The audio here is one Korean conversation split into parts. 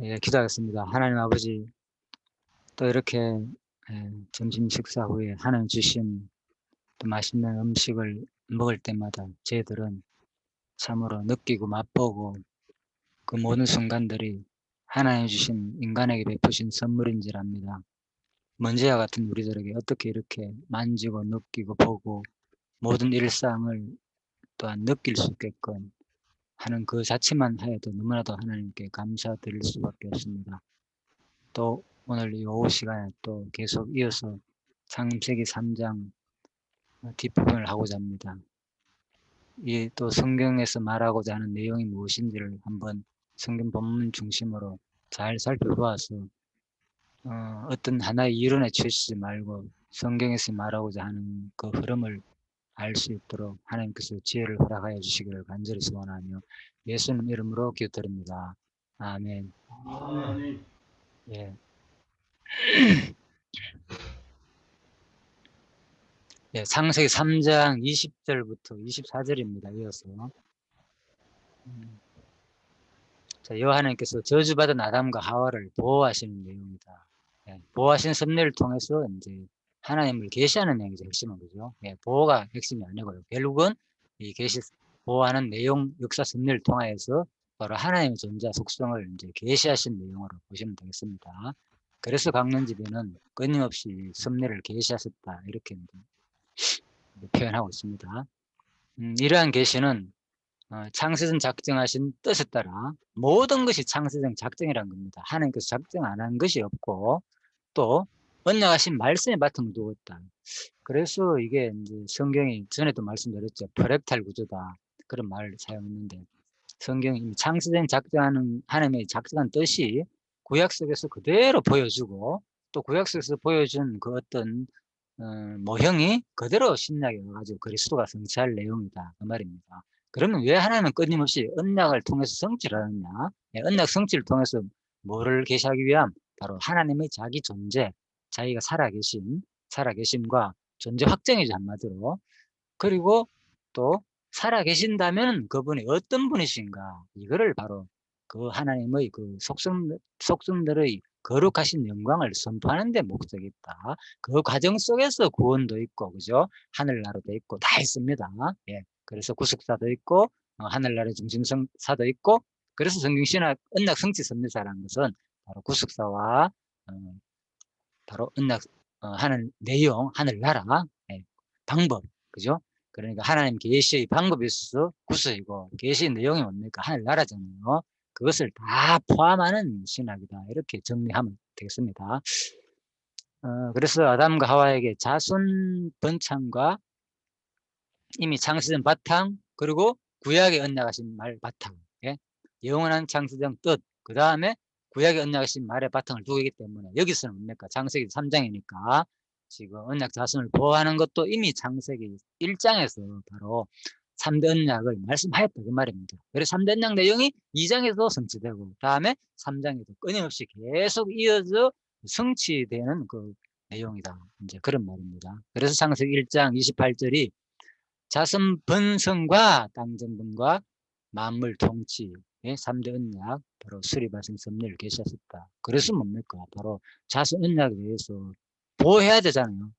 예, 기도하겠습니다. 하나님 아버지, 또 이렇게 점심 식사 후에 하나님 주신 또 맛있는 음식을 먹을 때마다 저희들은 참으로 느끼고 맛보고 그 모든 순간들이 하나님 주신 인간에게 베푸신 선물인 줄 압니다. 먼지와 같은 우리들에게 어떻게 이렇게 만지고 느끼고 보고 모든 일상을 또한 느낄 수 있게끔 하는 그 자체만 하여도 너무나도 하나님께 감사드릴 수밖에 없습니다. 또 오늘 이 오후 시간에 또 계속 이어서 창세기 3장 뒷부분을 하고자 합니다. 이 또 성경에서 말하고자 하는 내용이 무엇인지를 한번 성경 본문 중심으로 잘 살펴보아서 어떤 하나의 이론에 치우치지 말고 성경에서 말하고자 하는 그 흐름을 알 수 있도록 하나님께서 지혜를 허락하여 주시기를 간절히 소원하며 예수님 이름으로 기도드립니다. 아멘. 아멘. 예. 예, 창세기 3장 20절부터 24절입니다. 이어서 자, 여호와 하나님께서 저주받은 아담과 하와를 보호하시는 내용이다. 예, 보호하신 섭리를 통해서 이제 하나님을 계시하는 내용이죠. 핵심은 그죠? 예, 보호가 핵심이 아니고요. 결국은 이 계시 보호하는 내용, 역사 섭리를 통하여서 바로 하나님의 존재 속성을 이제 계시하신 내용으로 보시면 되겠습니다. 그래서 강론집에는 끊임없이 섭리를 계시하셨다 이렇게 표현하고 있습니다. 이러한 계시는 창세전 작정하신 뜻에 따라 모든 것이 창세전 작정이라는 겁니다. 하나님께서 작정 안 한 것이 없고 또 언약하신 말씀에 바탕을 두었다. 그래서 이게 이제 성경이 전에도 말씀드렸죠. 프랙탈 구조다. 그런 말을 사용했는데 성경이 이미 창세전 작정하는 하나님의 작정한 뜻이 구약 속에서 그대로 보여주고 또 구약 속에서 보여준 그 어떤 모형이 그대로 신약에 와가지고 그리스도가 성취할 내용이다. 그 말입니다. 그러면 왜 하나님은 끊임없이 언약을 통해서 성취를 하느냐? 예, 언약 성취를 통해서 뭐를 계시하기 위함? 바로 하나님의 자기 존재, 자기가 살아계심과 존재 확정이죠, 한마디로. 그리고 또 살아계신다면 그분이 어떤 분이신가? 이거를 바로 그 하나님의 그 속성들의 거룩하신 영광을 선포하는 데 목적이 있다. 그 과정 속에서 구원도 있고, 그죠? 하늘나라도 있고, 다 있습니다. 예. 그래서 구속사도 있고, 하늘나라의 중심사도 있고, 그래서 성경신학 언약 성취 섭리사라는 것은 바로 구속사와 바로 언약 하는 내용, 하늘나라, 예, 방법, 그죠? 그러니까 하나님 계시의 방법이 있어서 구속이고 계시의 내용이 뭡니까? 하늘나라잖아요. 그것을 다 포함하는 신학이다. 이렇게 정리하면 되겠습니다. 그래서 아담과 하와에게 자손 번창과 이미 창세전 바탕 그리고 구약에 언약하신 말 바탕, 예? 영원한 창세전 뜻, 그 다음에 구약에 언약하신 말의 바탕을 두기 때문에 여기서는 뭡니까? 창세기 3장이니까 지금 언약 자손을 보호하는 것도 이미 창세기 1장에서 바로 3대 언약을 말씀하였다 그 말입니다. 그래서 3대 언약 내용이 2장에도 성취되고 다음에 3장에도 끊임없이 계속 이어져 성취되는 그 내용이다. 이제 그런 말입니다. 그래서 창세기 1장 28절이 자손 번성과 땅정분과 만물 통치, 예, 3대 언약, 바로 수리바신 섭리를 계시하셨다. 그래서 뭡니까? 바로 자손 언약에 대해서 보호해야 되잖아요.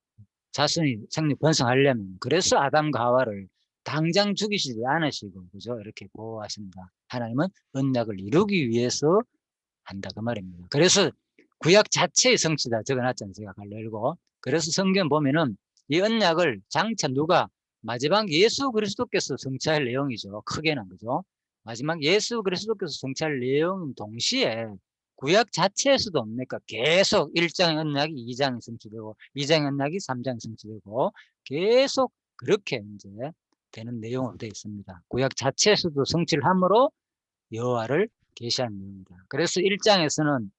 자손이 생리 번성하려면. 그래서 아담과 하와를 당장 죽이시지 않으시고, 그죠? 이렇게 보호하신다. 하나님은 언약을 이루기 위해서 한다. 그 말입니다. 그래서 구약 자체의 성취다 적어놨잖아요. 제가 갈려고. 그래서 성경 보면은 이 언약을 장차 누가 마지막 예수 그리스도께서 성취할 내용이죠. 크게는 그죠. 마지막 예수 그리스도께서 성취할 내용 동시에 구약 자체에서도 뭡니까? 계속 1장의 언약이 2장에 성취되고 2장의 언약이 3장에 성취되고 계속 그렇게 이제 되는 내용으로 되어 있습니다. 구약 자체에서도 성취를 함으로 여호와를 계시한 내용입니다. 그래서 1장에서는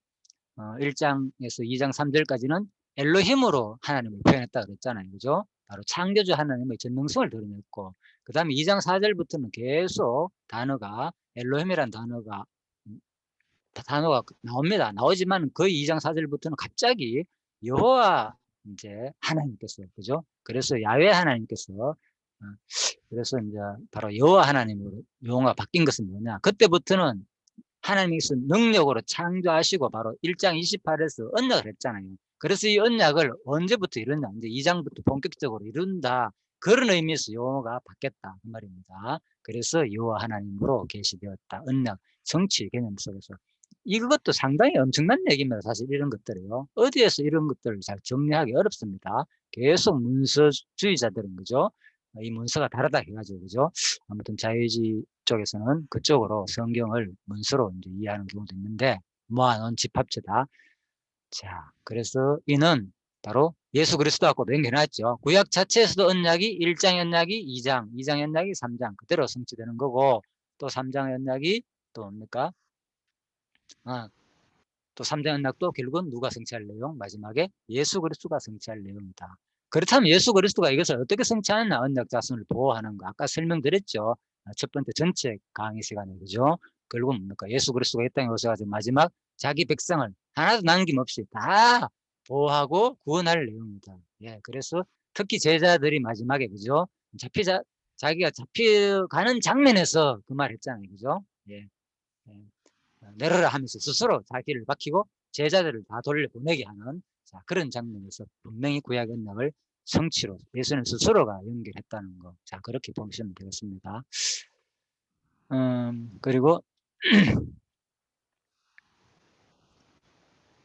1장에서 2장 3절까지는 엘로힘으로 하나님을 표현했다 그랬잖아요. 그죠? 바로 창조주 하나님의 전능성을 드러냈고 그 다음에 2장 4절부터는 계속 단어가 엘로힘이라는 단어가 나옵니다. 나오지만 거의 2장 4절부터는 갑자기 여호와 이제 하나님께서 그죠? 그래서 야훼 하나님께서 그래서 이제 바로 여호와 하나님으로 용어가 바뀐 것은 뭐냐? 그때부터는 하나님께서 능력으로 창조하시고 바로 1장 28에서 언약을 했잖아요. 그래서 이 언약을 언제부터 이룬다? 이제 2장부터 본격적으로 이룬다. 그런 의미에서 용어가 바뀌었다. 그 말입니다. 그래서 여호와 하나님으로 계시되었다. 언약, 성취 개념 속에서. 이것도 상당히 엄청난 얘기입니다. 사실 이런 것들이요. 어디에서 이런 것들을 잘 정리하기 어렵습니다. 계속 문서주의자들은 그죠? 이 문서가 다르다 해가지고 그죠? 아무튼 자유주의 쪽에서는 그쪽으로 성경을 문서로 이제 이해하는 경우도 있는데 모아놓은 집합체다. 자, 그래서 이는 바로 예수 그리스도하고도 연결해놨죠. 구약 자체에서도 언약이 1장 언약이 2장, 2장 언약이 3장 그대로 성취되는 거고 또 3장 언약이 또 뭡니까? 또 3장 언약도 결국은 누가 성취할 내용? 마지막에 예수 그리스도가 성취할 내용이다. 그렇다면 예수 그리스도가 이것을 어떻게 성취하느냐? 언약 자손을 보호하는 거. 아까 설명드렸죠. 첫 번째 전체 강의 시간에 그죠? 결국은 뭡니까? 예수 그리스도가 이 땅에 오셔가지고 마지막 자기 백성을 하나도 남김없이 다 보호하고 구원할 내용이다. 예, 그래서 특히 제자들이 마지막에 그죠? 자기가 잡혀가는 장면에서 그 말 했잖아요. 그죠? 예. 예. 내려라 하면서 스스로 자기를 박히고 제자들을 다 돌려보내게 하는 자, 그런 장면에서 분명히 구약 언약을 성취로 예수는 스스로가 연결했다는 거. 자, 그렇게 보시면 되겠습니다. 그리고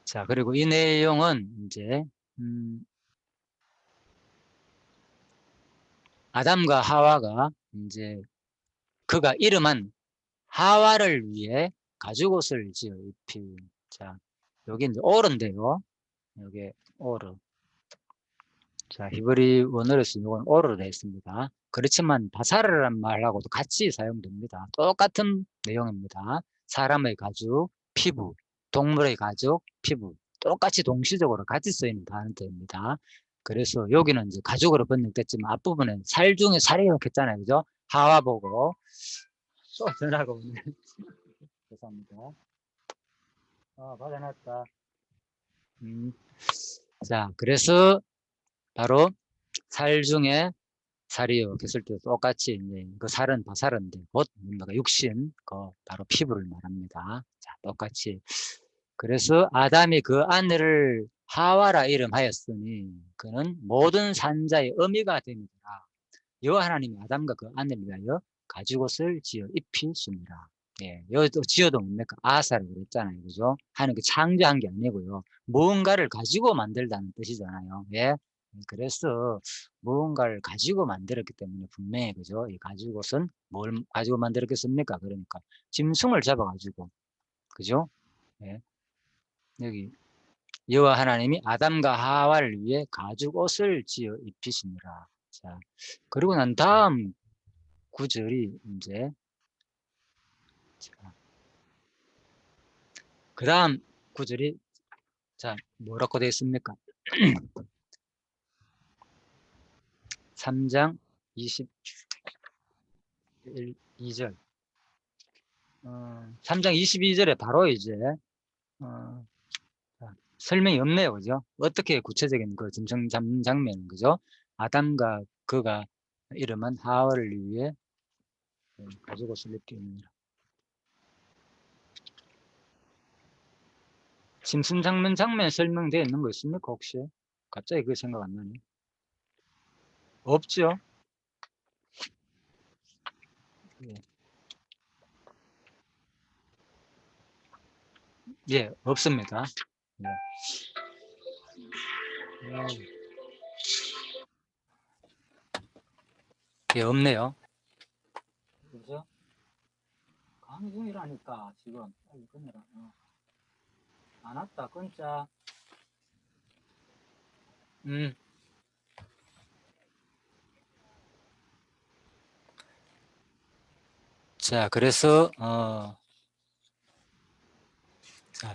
자, 그리고 이 내용은 이제 아담과 하와가 이제 그가 이름한 하와를 위해 가죽옷을 지어 입힌 자, 여기 이제 오르인데요. 여기 오르. 자, 히브리 원어로 쓰는 이건 오르로 되어 있습니다. 그렇지만 바사르란 말하고도 같이 사용됩니다. 똑같은 내용입니다. 사람의 가죽, 피부, 동물의 가죽, 피부 똑같이 동시적으로 같이 쓰이는 단어입니다. 그래서 여기는 이제 가죽으로 번역됐지만 앞부분은 살 중에 살이 이렇게 했잖아요. 그죠? 하와 보고 또 전화가 오네. 죄송합니다. 받아놨다. 자, 그래서 바로 살 중에 살이요. 했을 때 똑같이 이제 그 살은 바살인데 곧 뭔가 육신, 그 바로 피부를 말합니다. 자, 똑같이. 그래서 아담이 그 아내를 하와라 이름하였으니 그는 모든 산자의 어미가 됩니다. 여호와 하나님이 아담과 그 아내를 위하여 가죽옷을 지어 입히시니라. 예, 여기도 지어도 뭡니까? 아사라고 그랬잖아요. 그죠? 하는 게 창조한 게 아니고요. 무언가를 가지고 만들다는 뜻이잖아요. 예. 그래서 무언가를 가지고 만들었기 때문에 분명히 그죠? 이 가죽옷은 뭘 가지고 만들었겠습니까? 그러니까 짐승을 잡아가지고 그죠? 예. 여기 여호와 하나님이 아담과 하와를 위해 가죽옷을 지어 입히시니라. 자, 그리고 난 다음 구절이 이제 그 다음 구절이 자 뭐라고 되어 있습니까? 3장 22절 3장 22절에 바로 이제 설명이 없네요. 그죠? 어떻게 구체적인 그 짐승 잡는 장면은 그죠? 아담과 그가 이름은 하와를 위해 가죽옷을 입히니라. 짐승 잡는 장면 설명되어 있는 거 있습니까 혹시? 갑자기 그 생각 안 나네. 없죠? 예, 예 없습니다. 예. 예, 없네요. 그죠? 강의 중이라니까 지금 빨리 끊어라. 안 왔다 끊자. 자 그래서 자,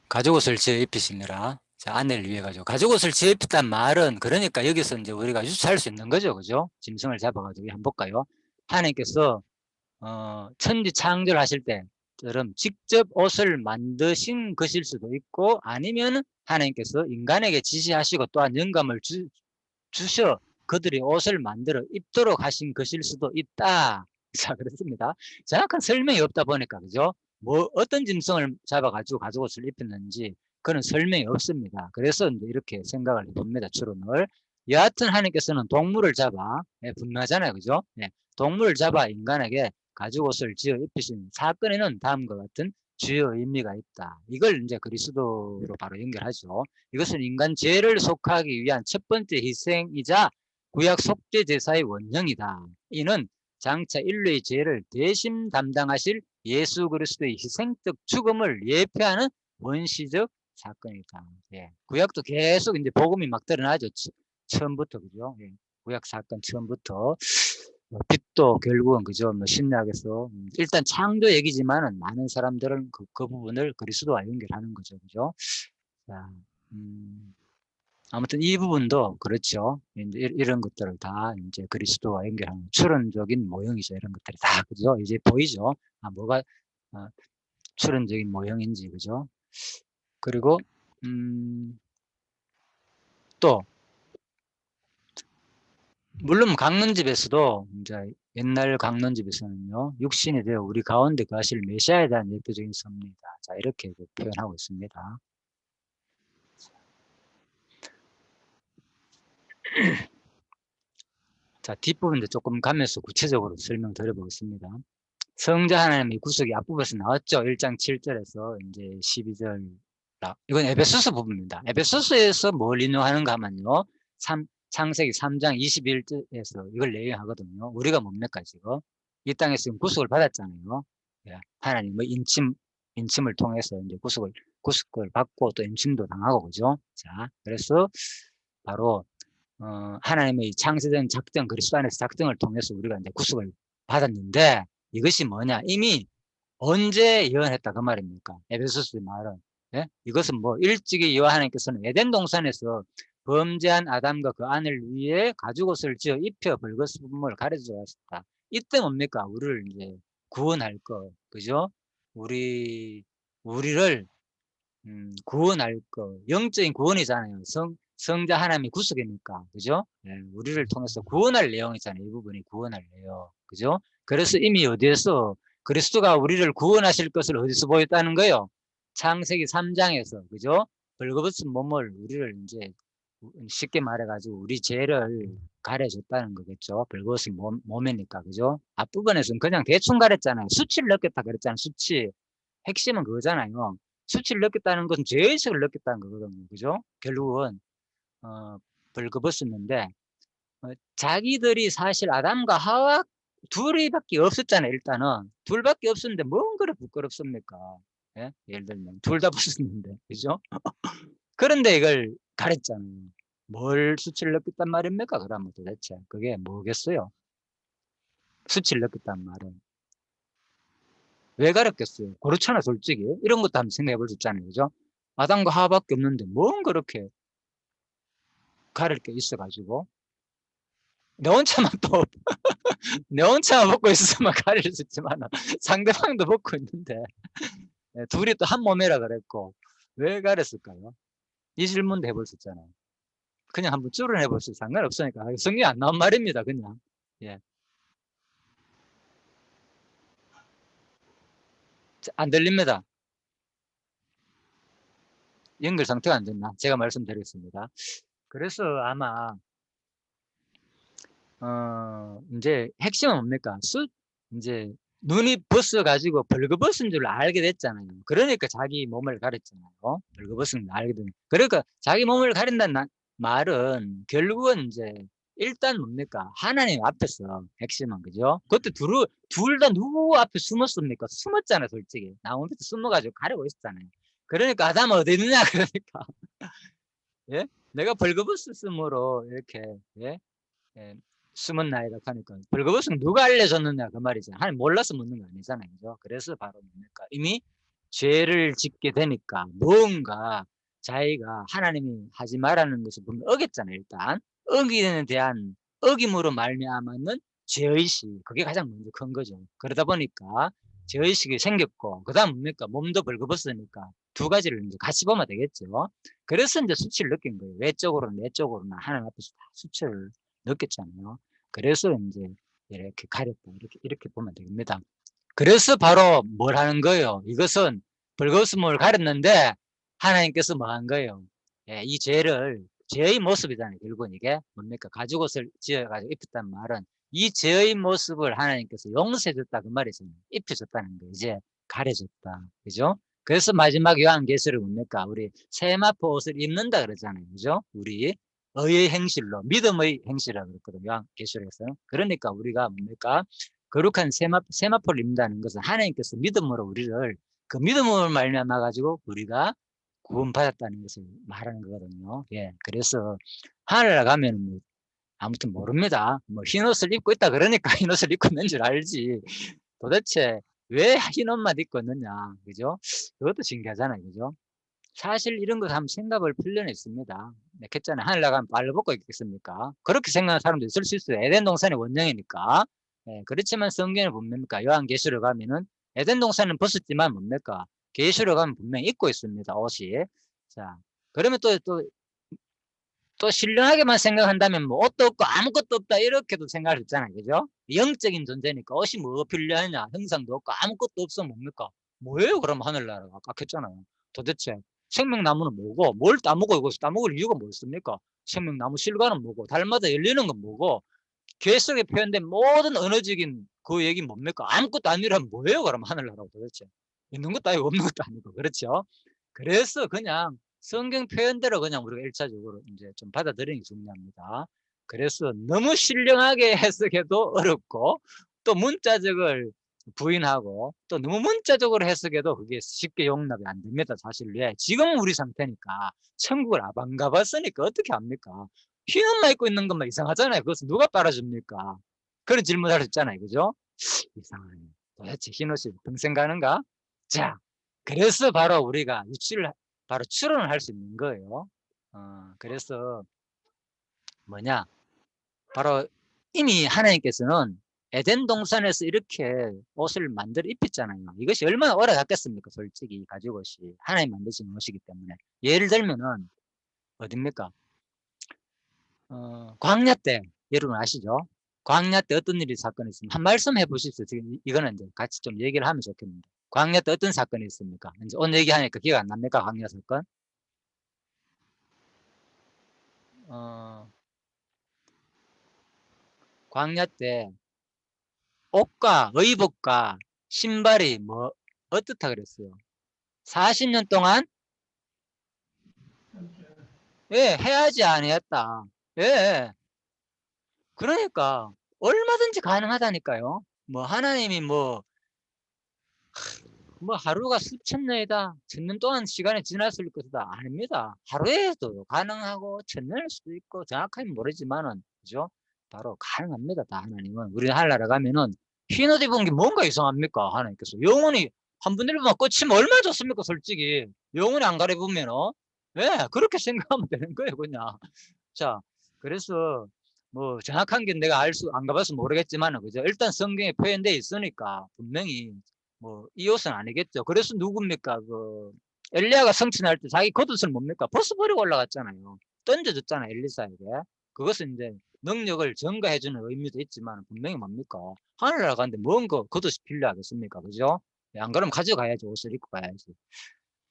가죽옷을 지어 입히시느라 자, 아내를 위해 가지고 가죽옷을 지어 입혔단 말은 그러니까 여기서 이제 우리가 유추할 수 있는 거죠, 그죠? 짐승을 잡아가지고 한번 볼까요? 하나님께서 천지 창조를 하실 때처럼 직접 옷을 만드신 것일 수도 있고 아니면 하나님께서 인간에게 지시하시고 또한 영감을 주셔 그들이 옷을 만들어 입도록 하신 것일 수도 있다. 자, 그렇습니다. 정확한 설명이 없다 보니까, 그죠? 뭐, 어떤 짐승을 잡아가지고 가죽옷을 입혔는지, 그런 설명이 없습니다. 그래서 이제 이렇게 생각을 해봅니다, 추론을. 여하튼 하나님께서는 동물을 잡아, 예, 분노하잖아요, 그죠? 예, 동물을 잡아 인간에게 가죽옷을 지어 입히신 사건에는 다음과 같은 주요 의미가 있다. 이걸 이제 그리스도로 바로 연결하죠. 이것은 인간 죄를 속하기 위한 첫 번째 희생이자 구약 속죄 제사의 원형이다. 이는 장차 인류의 죄를 대신 담당하실 예수 그리스도의 희생적 죽음을 예표하는 원시적 사건이다. 예. 구약도 계속 이제 복음이 막 드러나죠. 처음부터, 그죠? 예. 구약 사건 처음부터. 빛도 결국은, 그죠? 뭐 신약에서 일단 창조 얘기지만은 많은 사람들은 그 부분을 그리스도와 연결하는 거죠. 그죠? 자, 아무튼 이 부분도 그렇죠. 이제 이런 것들을 다 이제 그리스도와 연결하는 추론적인 모형이죠. 이런 것들이 다, 그죠? 이제 보이죠? 아, 뭐가 추론적인 모형인지, 그죠? 그리고 또 물론 강론집에서도 이제 옛날 강론집에서는요, 육신이 되어 우리 가운데 거하실 메시아에 대한 대표적인 섭니다. 자, 이렇게 표현하고 있습니다. 자, 뒷부분 이제 조금 가면서 구체적으로 설명드려보겠습니다. 성자 하나님의 구속이 앞부분에서 나왔죠. 1장 7절에서 이제 12절. 이건 에베소서 부분입니다. 에베소서에서 뭘 인용하는가 하면요. 창세기 3장 21절에서 이걸 내용하거든요. 우리가 뭡니까, 지금? 이 땅에서 지금 구속을 받았잖아요. 예, 하나님의 인침을 통해서 이제 구속을 받고 또 인침도 당하고, 그죠? 자, 그래서 바로, 하나님의 창세된 작정, 그리스도 안에서 작정을 통해서 우리가 이제 구속을 받았는데, 이것이 뭐냐? 이미 언제 예언했다 그 말입니까? 에베소서 말은. 예? 이것은 뭐 일찍이 여호와께서는 에덴 동산에서 범죄한 아담과 그 아내를 위해 가죽옷을 지어 입혀 벌거벗음을 가르쳐 주었다. 이때 뭡니까? 우리를 이제 구원할 거, 그죠? 우리를 구원할 거, 영적인 구원이잖아요. 성자 하나님이 구속이니까, 그죠? 예, 우리를 통해서 구원할 내용이잖아요. 이 부분이 구원할 내용, 그죠? 그래서 이미 어디에서 그리스도가 우리를 구원하실 것을 어디서 보였다는 거예요? 창세기 3장에서, 그죠? 벌거벗은 몸을 우리를 이제 쉽게 말해가지고 우리 죄를 가려줬다는 거겠죠. 벌거벗은 몸이니까, 그죠? 앞부분에서는 그냥 대충 가렸잖아요. 수치를 넣겠다 그랬잖아요. 수치. 핵심은 그거잖아요. 수치를 넣겠다는 건 죄의식을 넣겠다는 거거든요. 그죠? 결국은, 벌거벗었는데, 자기들이 사실 아담과 하와 둘이밖에 없었잖아요. 일단은. 둘밖에 없었는데, 뭔 그래 부끄럽습니까? 예? 예를 들면, 둘 다 벗었는데. 그죠? 그런데 이걸 가렸잖아요. 뭘 수치를 넣겠단 말입니까? 그러면 도대체. 그게 뭐겠어요? 수치를 넣겠단 말은. 왜 가렸겠어요? 그렇잖아, 솔직히. 이런 것도 한번 생각해 볼 수 있잖아요. 그죠? 아담과 하와밖에 없는데, 뭔 그렇게 가릴 게 있어가지고. 내 혼자만 또, 내 혼자만 먹고 있으면 가릴 수 있지만, 상대방도 먹고 있는데, 둘이 또 한 몸이라 그랬고, 왜 가렸을까요? 이 질문도 해볼 수 있잖아요. 그냥 한번 줄을 해볼 수 있어요. 상관없으니까. 성경이 안 나온 말입니다, 그냥. 예. 안 들립니다. 연결 상태가 안 됐나? 제가 말씀드리겠습니다. 그래서 아마, 이제 핵심은 뭡니까? 이제 눈이 벗어가지고 벌거벗은 줄 알게 됐잖아요. 그러니까 자기 몸을 가렸잖아요. 벌거벗은 줄 알게 되는. 그러니까 자기 몸을 가린다는 말은 결국은 이제 일단 뭡니까? 하나님 앞에서 핵심은, 그죠? 그때 둘 다 누구 앞에 숨었습니까? 숨었잖아요, 솔직히. 나무 밑에 숨어가지고 가리고 있었잖아요. 그러니까 아담 어디 있느냐, 그러니까. 예? 내가 벌거벗었으므로 이렇게, 예? 예, 숨은 나이다 하니까 벌거벗은 누가 알려줬느냐 그 말이죠. 하나님 몰라서 묻는 거 아니잖아요. 그죠? 그래서 바로 뭡니까? 이미 죄를 짓게 되니까 뭔가 자기가 하나님이 하지 말라는 것을 보면 어겼잖아요. 일단 어기에 대한 어김으로 말미암았는 죄의식, 그게 가장 먼저 큰 거죠. 그러다 보니까 죄의식이 생겼고, 그 다음 뭡니까? 몸도 벌거벗으니까 두 가지를 이제 같이 보면 되겠죠. 그래서 이제 수치를 느낀 거예요. 외적으로나 내적으로나 하나님 앞에서 다 수치를 느꼈잖아요. 그래서 이제 이렇게 가렸다. 이렇게 보면 됩니다. 그래서 바로 뭘 하는 거예요? 이것은 벌거벗음을 가렸는데 하나님께서 뭐 한 거예요? 예, 이 죄의 모습이잖아요. 결국은 이게 뭡니까? 가죽옷을 지어가지고 입혔다는 말은 이 죄의 모습을 하나님께서 용서해줬다 그 말이죠. 입혀줬다는 거 이제 가려줬다. 그죠? 그래서 마지막 요한계시록 뭡니까? 우리 세마포 옷을 입는다 그러잖아요. 그죠? 우리 의의 행실로 믿음의 행실이라고 그랬거든요. 요한계시록에서는. 그러니까 우리가 뭡니까? 거룩한 세마포를 입는다는 것은 하나님께서 믿음으로 우리를 그 믿음을 말미암아 가지고 우리가 구원받았다는 것을 말하는 거거든요. 예, 그래서 하늘에 가면 뭐 아무튼 모릅니다. 뭐 흰옷을 입고 있다 그러니까 흰옷을 입고 있는 줄 알지. 도대체 왜 흰옷만 입고 있느냐, 그죠? 그것도 신기하잖아요, 그죠? 사실 이런 거 한번 생각을 필요는 있습니다. 네, 했잖아요. 하늘 나가면 발로 벗고 있겠습니까? 그렇게 생각하는 사람도 있을 수 있어요. 에덴 동산의 원형이니까. 예, 그렇지만 성경에 뭡니까? 요한계시록 가면은 에덴 동산은 벗었지만 뭡니까? 계시록 가면 분명히 입고 있습니다. 옷이. 자, 그러면 또 신령하게만 생각한다면 뭐 옷도 없고 아무것도 없다 이렇게도 생각할 수 있잖아요. 그죠? 영적인 존재니까 옷이 뭐 필요하냐? 형상도 없고 아무것도 없으면 뭡니까? 뭐예요? 그럼 하늘나라가 아까 했잖아요. 도대체 생명나무는 뭐고 뭘 따먹고 이것을 따먹을 이유가 뭐였습니까? 생명나무 실과는 뭐고 달마다 열리는 건 뭐고 괴 속에 표현된 모든 언어적인 그 얘기 뭡니까? 아무것도 아니라면 뭐예요? 그럼 하늘나라가 도대체 있는 것도 아니고 없는 것도 아니고 그렇죠? 그래서 그냥 성경 표현대로 그냥 우리가 일차적으로 이제 좀 받아들이는 게 중요합니다. 그래서 너무 신령하게 해석해도 어렵고 또 문자적을 부인하고 또 너무 문자적으로 해석해도 그게 쉽게 용납이 안 됩니다. 사실 왜? 지금 우리 상태니까 천국을 안 가봤으니까 어떻게 합니까? 흰 옷만 입고 있는 것만 이상하잖아요. 그것을 누가 빨아줍니까? 그런 질문을 하셨잖아요. 그죠? 이상하네. 도대체 흰 옷이 평생 가는가? 자, 그래서 바로 우리가 바로 추론을 할 수 있는 거예요. 그래서 뭐냐? 바로 이미 하나님께서는 에덴 동산에서 이렇게 옷을 만들어 입혔잖아요. 이것이 얼마나 오래 갔겠습니까? 솔직히 가죽 옷이 하나님 만드신 옷이기 때문에. 예를 들면은 어딥니까? 광야 때 여러분 아시죠? 광야 때 어떤 일이 사건이 있습니까? 한 말씀 해보십시오. 지금 이거는 이제 같이 좀 얘기를 하면 좋겠는데. 광야 때 어떤 사건이 있습니까? 이제 오늘 얘기하니까 기억 안 납니까? 광야 사건? 어, 광야 때 옷과 의복과 신발이 뭐 어떻다 그랬어요? 40년 동안 예, 해야지 안 했다. 예. 그러니까 얼마든지 가능하다니까요. 뭐 하나님이 뭐 하루가 수천 년이다. 천년 동안 시간이 지났을 것이다. 아닙니다. 하루에도 가능하고 천년일 수도 있고 정확하게 모르지만은 그죠? 바로 가능합니다. 다 하나님은. 우리 하늘나라 가면은 흰 옷 입은 게 뭔가 이상합니까? 하나님께서 영원히 한 번 입으면 끝이면 얼마나 좋습니까? 솔직히 영원히 안 가려보면은 왜 그렇게 생각하면 되는 거예요, 그냥. 자, 그래서 뭐 정확한 게 내가 안 가봐서 모르겠지만은 그죠? 일단 성경에 표현되어 있으니까 분명히 뭐 이 옷은 아니겠죠. 그래서 누굽니까? 엘리야가 성취할 때 자기 겉옷을 뭡니까? 벗어버리고 올라갔잖아요. 던져줬잖아요, 엘리사에게. 그것은 이제 능력을 증가해주는 의미도 있지만 분명히 뭡니까? 하늘 나가는데 뭔가 겉옷이 필요하겠습니까? 그죠? 안 그러면 가져가야지. 옷을 입고 가야지.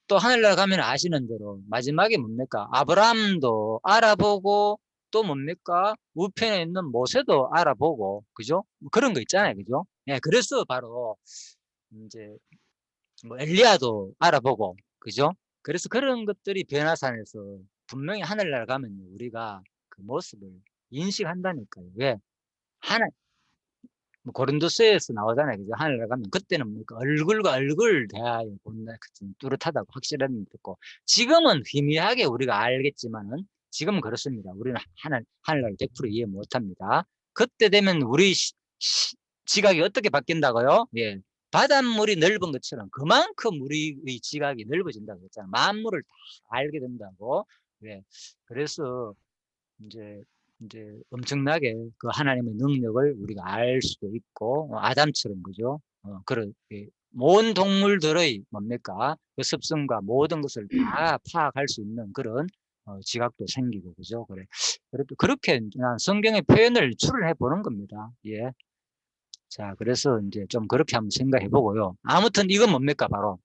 또 하늘나라 가면 아시는 대로 마지막에 뭡니까? 아브라함도 알아보고 또 뭡니까? 우편에 있는 모세도 알아보고 그죠? 뭐 그런 거 있잖아요. 그죠? 예, 그래서 바로 이제 뭐 엘리야도 알아보고 그죠? 그래서 그런 것들이 변화산에서 분명히 하늘나라 가면 우리가 그 모습을 인식한다니까요. 왜? 하나 뭐 고린도서에서 나오잖아요. 그죠? 하늘나라 가면 그때는 뭡니까? 얼굴과 얼굴 대하여 본다. 뚜렷하다고 확실한 듣고 지금은 희미하게 우리가 알겠지만은 지금은 그렇습니다. 우리는 하늘나라를 100% 이해 못합니다. 그때 되면 우리 지각이 어떻게 바뀐다고요? 예. 바닷물이 넓은 것처럼 그만큼 우리의 지각이 넓어진다고 했잖아요. 만물을 다 알게 된다고. 예. 그래서 이제 엄청나게 그 하나님의 능력을 우리가 알 수도 있고 아담처럼 그죠? 그런 모든 동물들의 뭡니까? 그 습성과 모든 것을 다 파악할 수 있는 그런 지각도 생기고 그죠? 그래. 그렇게 난 성경의 표현을 추론해 보는 겁니다. 예. 자, 그래서 이제 좀 그렇게 한번 생각해 보고요. 아무튼 이건 뭡니까? 바로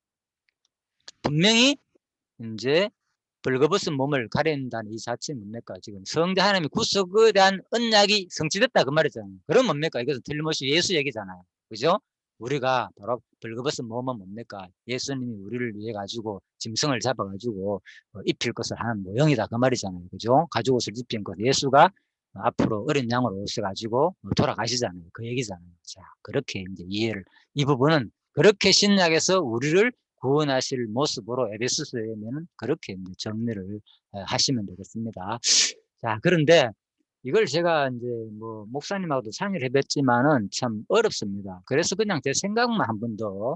분명히 이제 벌거벗은 몸을 가린다는 이 자체는 뭡니까? 지금 성자 하나님의 구속에 대한 언약이 성취됐다 그 말이잖아요. 그럼 뭡니까? 이것은 틀림없이 예수 얘기잖아요. 그죠? 우리가 바로 벌거벗은 몸은 뭡니까? 예수님이 우리를 위해 가지고 짐승을 잡아가지고 입힐 것을 하는 모형이다 그 말이잖아요. 그죠? 가죽옷을 입힌 것. 예수가 앞으로 어린 양으로 오셔가지고 돌아가시잖아요. 그 얘기잖아요. 자, 그렇게 이제 이해를, 이 부분은 그렇게 신약에서 우리를 구원하실 모습으로 에베소서에는 그렇게 이제 정리를 하시면 되겠습니다. 자, 그런데 이걸 제가 이제 뭐 목사님하고도 상의를 해봤지만은 참 어렵습니다. 그래서 그냥 제 생각만 한 번 더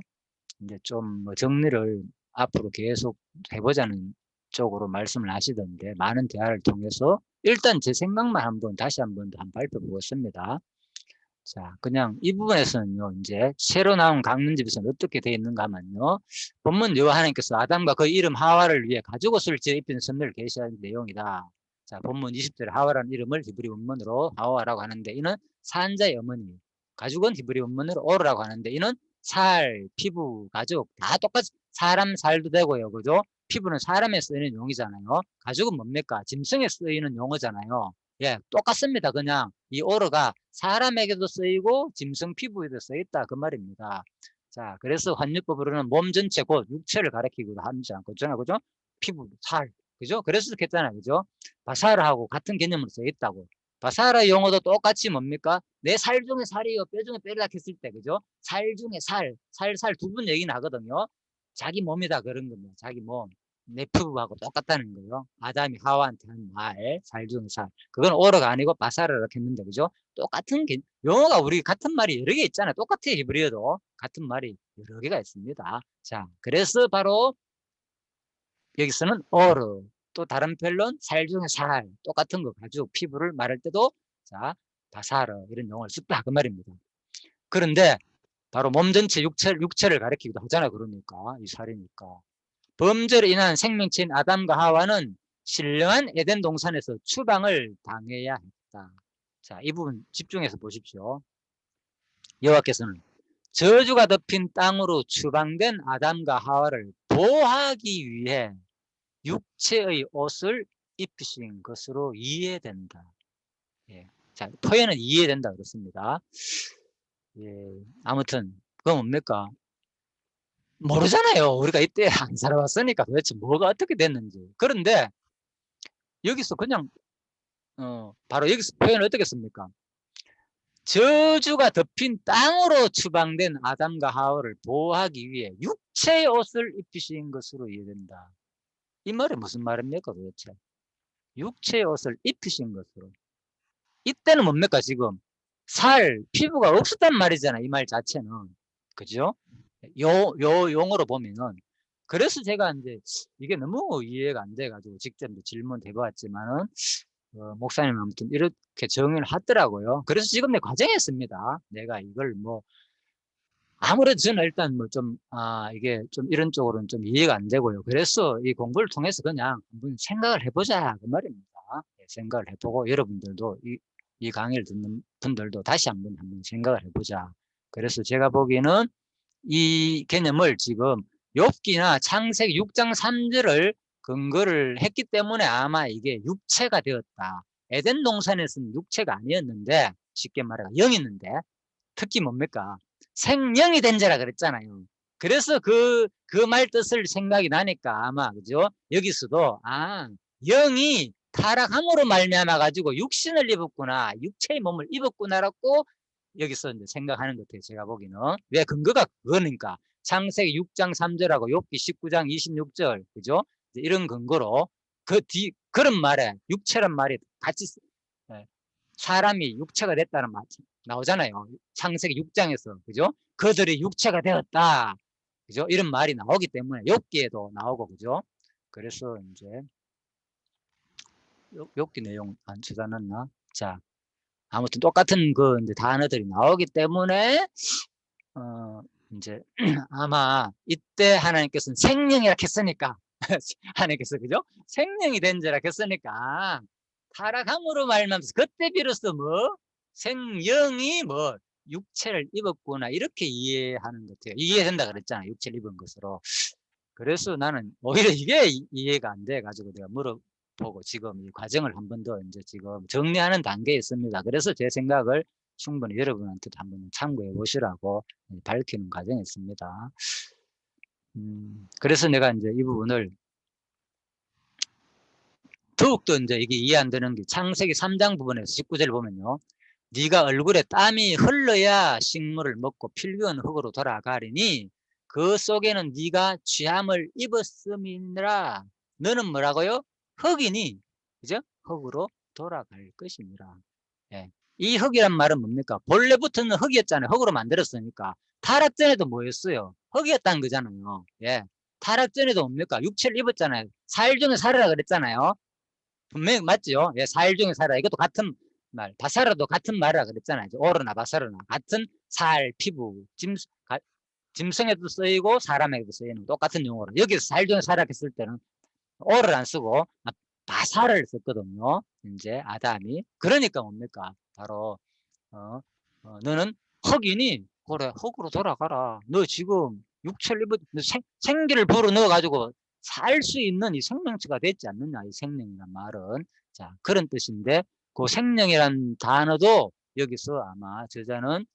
이제 좀뭐 정리를 앞으로 계속 해보자는 쪽으로 말씀을 하시던데, 많은 대화를 통해서 일단 제 생각만 한번 다시 한번 더 발표보겠습니다. 자, 그냥 이 부분에서는요, 이제 새로 나온 강론집에서는 어떻게 되어 있는가 하면요, 본문 하나님께서 아담과 그 이름 하와를 위해 가죽옷을 지어 입힌 섭리를 계시하는 내용이다. 자, 본문 20절에 하와라는 이름을 히브리 원문으로 하와라고 하는데, 이는 산자의 어머니, 가죽은 히브리 원문으로 오르라고 하는데, 이는 살, 피부, 가죽 다 똑같이 사람 살도 되고요, 그죠? 피부는 사람에 쓰이는 용이잖아요. 가죽은 뭡니까? 짐승에 쓰이는 용어잖아요. 예, 똑같습니다. 그냥 이 오르가 사람에게도 쓰이고 짐승 피부에도 쓰였다 그 말입니다. 자, 그래서 환율법으로는 몸 전체 곧 육체를 가리키기도 하지 않고 있잖아요. 그죠? 피부, 살, 그죠? 그래서 했잖아요. 그죠? 바사라하고 같은 개념으로 쓰였다고. 바사라 용어도 똑같이 뭡니까? 내 살 중에 살이요, 뼈 중에 뼈를 했을 때, 그죠? 살 중에 살 두 분 얘기는 하거든요. 자기 몸이다 그런 겁니다. 자기 몸. 내 피부하고 똑같다는 거예요. 아담이 하와한테 한 말, 살 중에 살. 그건 오르가 아니고 바사라라고 했는데, 그죠? 똑같은 용어가 우리 같은 말이 여러 개 있잖아요. 똑같아요. 히브리어도 같은 말이 여러 개가 있습니다. 자, 그래서 바로 여기서는 오르, 또 다른 표현은 살 중에 살, 똑같은 거 가지고 피부를 말할 때도 자, 바사르 이런 용어를 썼다 그 말입니다. 그런데 바로 몸 전체 육체를 가리키기도 하잖아요. 그러니까 이 살이니까 범죄로 인한 생명체인 아담과 하와는 신령한 에덴 동산에서 추방을 당해야 했다. 자, 이 부분 집중해서 보십시오. 여호와께서는 저주가 덮인 땅으로 추방된 아담과 하와를 보호하기 위해 육체의 옷을 입히신 것으로 이해된다. 예. 자, 표현은 이해된다 그렇습니다. 예. 아무튼 그건 뭡니까? 모르잖아요. 우리가 이때 안 살아왔으니까 도대체 뭐가 어떻게 됐는지. 그런데 여기서 그냥 바로 여기서 표현을 어떻게 씁니까? 저주가 덮인 땅으로 추방된 아담과 하와를 보호하기 위해 육체의 옷을 입히신 것으로 이해된다. 이 말이 무슨 말입니까 도대체? 육체의 옷을 입히신 것으로. 이때는 뭡니까 지금? 피부가 없었단 말이잖아 이 말 자체는. 그죠? 용어로 보면은. 그래서 제가 이제 이게 너무 이해가 안 돼가지고 직접 질문 해보았지만은 목사님 아무튼 이렇게 정의를 하더라고요. 그래서 지금 내 과정했습니다. 내가 이걸 뭐 아무래도 저는 일단 뭐 좀 이게 좀 이런 쪽으로는 좀 이해가 안 되고요. 그래서 이 공부를 통해서 그냥 한번 생각을 해보자 그 말입니다. 예, 생각을 해보고 여러분들도 이 강의를 듣는 분들도 다시 한번 생각을 해보자. 그래서 제가 보기에는 이 개념을 지금 욥기나 창세기 6장 3절을 근거를 했기 때문에 아마 이게 육체가 되었다. 에덴 동산에서는 육체가 아니었는데 쉽게 말해 영이었는데 특히 뭡니까? 생명이 된 자라 그랬잖아요. 그래서 그 말 뜻을 생각이 나니까 아마 그죠? 여기서도 영이 타락함으로 말미암아 가지고 육신을 입었구나, 육체의 몸을 입었구나라고 여기서 이제 생각하는 것 같아요. 제가 보기는. 왜 근거가 그거니까 창세기 6장 3절하고 욥기 19장 26절 그죠? 이런 근거로 그런 말에 육체란 말이 같이 사람이 육체가 됐다는 말 나오잖아요. 창세기 6장에서 그죠? 그들이 육체가 되었다. 그죠? 이런 말이 나오기 때문에 욥기에도 나오고 그죠? 그래서 이제 욥기 내용 안 찾아놨나? 자, 아무튼 똑같은 그 이제 단어들이 나오기 때문에 이제 아마 이때 하나님께서는 생명이라 했으니까 하나님께서 그죠? 생명이 된 자라 했으니까 타락함으로 말하면서 그때 비로소 뭐 생명이 뭐 육체를 입었구나 이렇게 이해하는 것 같아요. 이해된다 그랬잖아요. 육체를 입은 것으로. 그래서 나는 오히려 이게 이해가 안 돼 가지고 내가 물어보고 지금 이 과정을 한 번 더 이제 지금 정리하는 단계에 있습니다. 그래서 제 생각을 충분히 여러분한테도 한번 참고해 보시라고 밝히는 과정이 있습니다. 그래서 내가 이제 이 부분을 더욱더 이제 이게 이해 안 되는 게 창세기 3장 부분에서 19절을 보면요. 네가 얼굴에 땀이 흘러야 식물을 먹고 필요한 흙으로 돌아가리니 그 속에는 네가 취함을 입었음이니라. 너는 뭐라고요? 흙이니 그죠? 흙으로 돌아갈 것이니라. 예. 이 흙이란 말은 뭡니까? 본래부터는 흙이었잖아요. 흙으로 만들었으니까. 타락 전에도 뭐였어요? 흙이었다는 거잖아요. 예. 타락 전에도 뭡니까? 육체를 입었잖아요. 4일 중에 살으라 그랬잖아요. 분명히 맞죠? 예, 4일 중에 살아. 이것도 같은 말. 바사라도 같은 말이라 그랬잖아요. 오르나 바사르나. 같은 살, 피부, 짐승에도 쓰이고 사람에게도 쓰이는 똑같은 용어로. 여기서 4일 중에 살아 했을 때는 오를 안 쓰고 바사를 썼거든요. 이제 아담이. 그러니까 뭡니까? 바로 너는 흙이니 그래 흙으로 돌아가라. 너 지금 육체를 입어 생기를 불어넣어 가지고 살 수 있는 이 생명체가 됐지 않느냐. 이 생명이란 말은 자 그런 뜻인데 그 생명이란 단어도 여기서 아마 저자는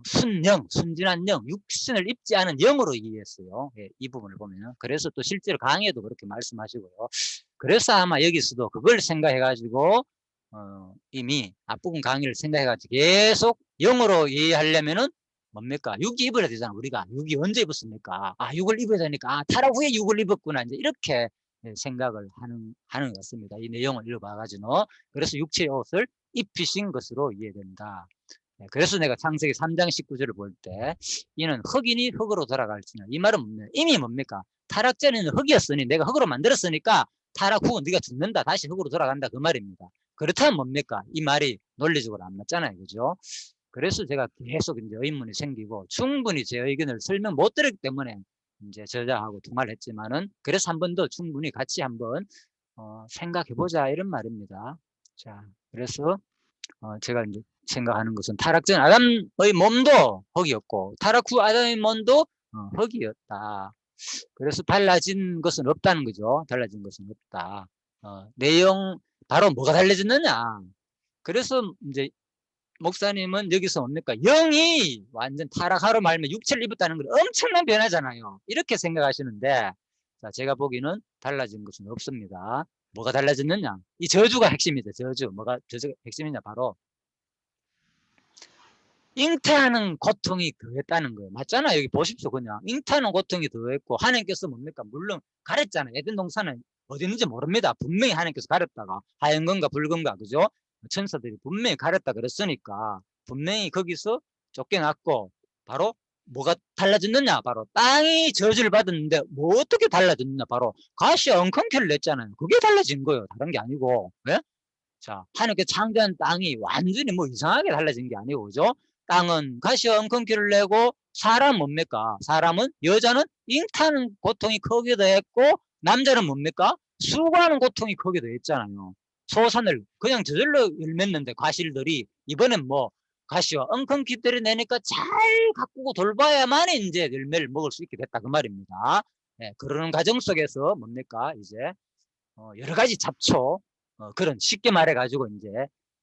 순영, 순진한 영, 육신을 입지 않은 영으로 이해했어요. 예, 이 부분을 보면. 그래서 또 실제로 강의에도 그렇게 말씀하시고요. 그래서 아마 여기서도 그걸 생각해가지고 이미 앞부분 강의를 생각해가지고 계속 영어로 이해하려면은 뭡니까? 육이 입어야 되잖아. 우리가 육이 언제 입었습니까? 아, 육을 입어야 되니까 아, 타락 후에 육을 입었구나. 이제 이렇게 생각을 하는 것 같습니다. 이 내용을 읽어봐가지고 그래서 육체의 옷을 입히신 것으로 이해된다. 그래서 내가 창세기 3장 19절을 볼 때 이는 흙이니 흙으로 돌아갈지나 이 말은 뭡니까? 이미 뭡니까? 타락 전에는 흙이었으니 내가 흙으로 만들었으니까 타락 후 네가 죽는다. 다시 흙으로 돌아간다. 그 말입니다. 그렇다면 뭡니까? 이 말이 논리적으로 안 맞잖아요. 그죠? 그래서 제가 계속 이제 의문이 생기고 충분히 제 의견을 설명 못 드렸기 때문에 이제 저자하고 통화를 했지만은 그래서 한 번 더 충분히 같이 한번 생각해 보자 이런 말입니다. 자, 그래서 제가 이제 생각하는 것은 타락 전 아담의 몸도 흙이었고 타락 후 아담의 몸도 흙이었다. 그래서 달라진 것은 없다는 거죠. 달라진 것은 없다. 내용 바로 뭐가 달라졌느냐? 그래서 이제 목사님은 여기서 뭡니까? 영이 완전 타락하러 말면 육체를 입었다는 건 엄청난 변화잖아요. 이렇게 생각하시는데 자, 제가 보기에는 달라진 것은 없습니다. 뭐가 달라졌느냐? 이 저주가 핵심이죠. 저주. 뭐가 저주가 핵심이냐? 바로 잉태하는 고통이 더했다는 거예요. 맞잖아요. 여기 보십시오. 그냥 잉태하는 고통이 더했고 하나님께서 뭡니까? 물론 가렸잖아요. 에덴 동산은 어디 있는지 모릅니다. 분명히 하나님께서 가렸다가 하얀 건가 붉은가 그죠? 천사들이 분명히 가렸다 그랬으니까 분명히 거기서 쫓겨났고 바로 뭐가 달라졌느냐? 바로 땅이 저주를 받았는데 뭐 어떻게 달라졌느냐? 바로 가시 엉겅퀴를 냈잖아요. 그게 달라진 거예요. 다른 게 아니고. 예? 자, 하나님께 창조한 땅이 완전히 뭐 이상하게 달라진 게 아니고, 그죠? 땅은 가시 엉겅퀴를 내고, 사람 뭡니까? 사람은, 여자는 잉타는 고통이 크기도 했고, 남자는 뭡니까? 수고하는 고통이 크기도 했잖아요. 소산을 그냥 저절로 맺는데, 과실들이, 이번엔 뭐, 가시와 엉겅퀴들이 내니까 잘 가꾸고 돌봐야만 이제 열매를 먹을 수 있게 됐다. 그 말입니다. 예, 그러는 과정 속에서 뭡니까? 이제, 여러 가지 잡초, 그런 쉽게 말해가지고 이제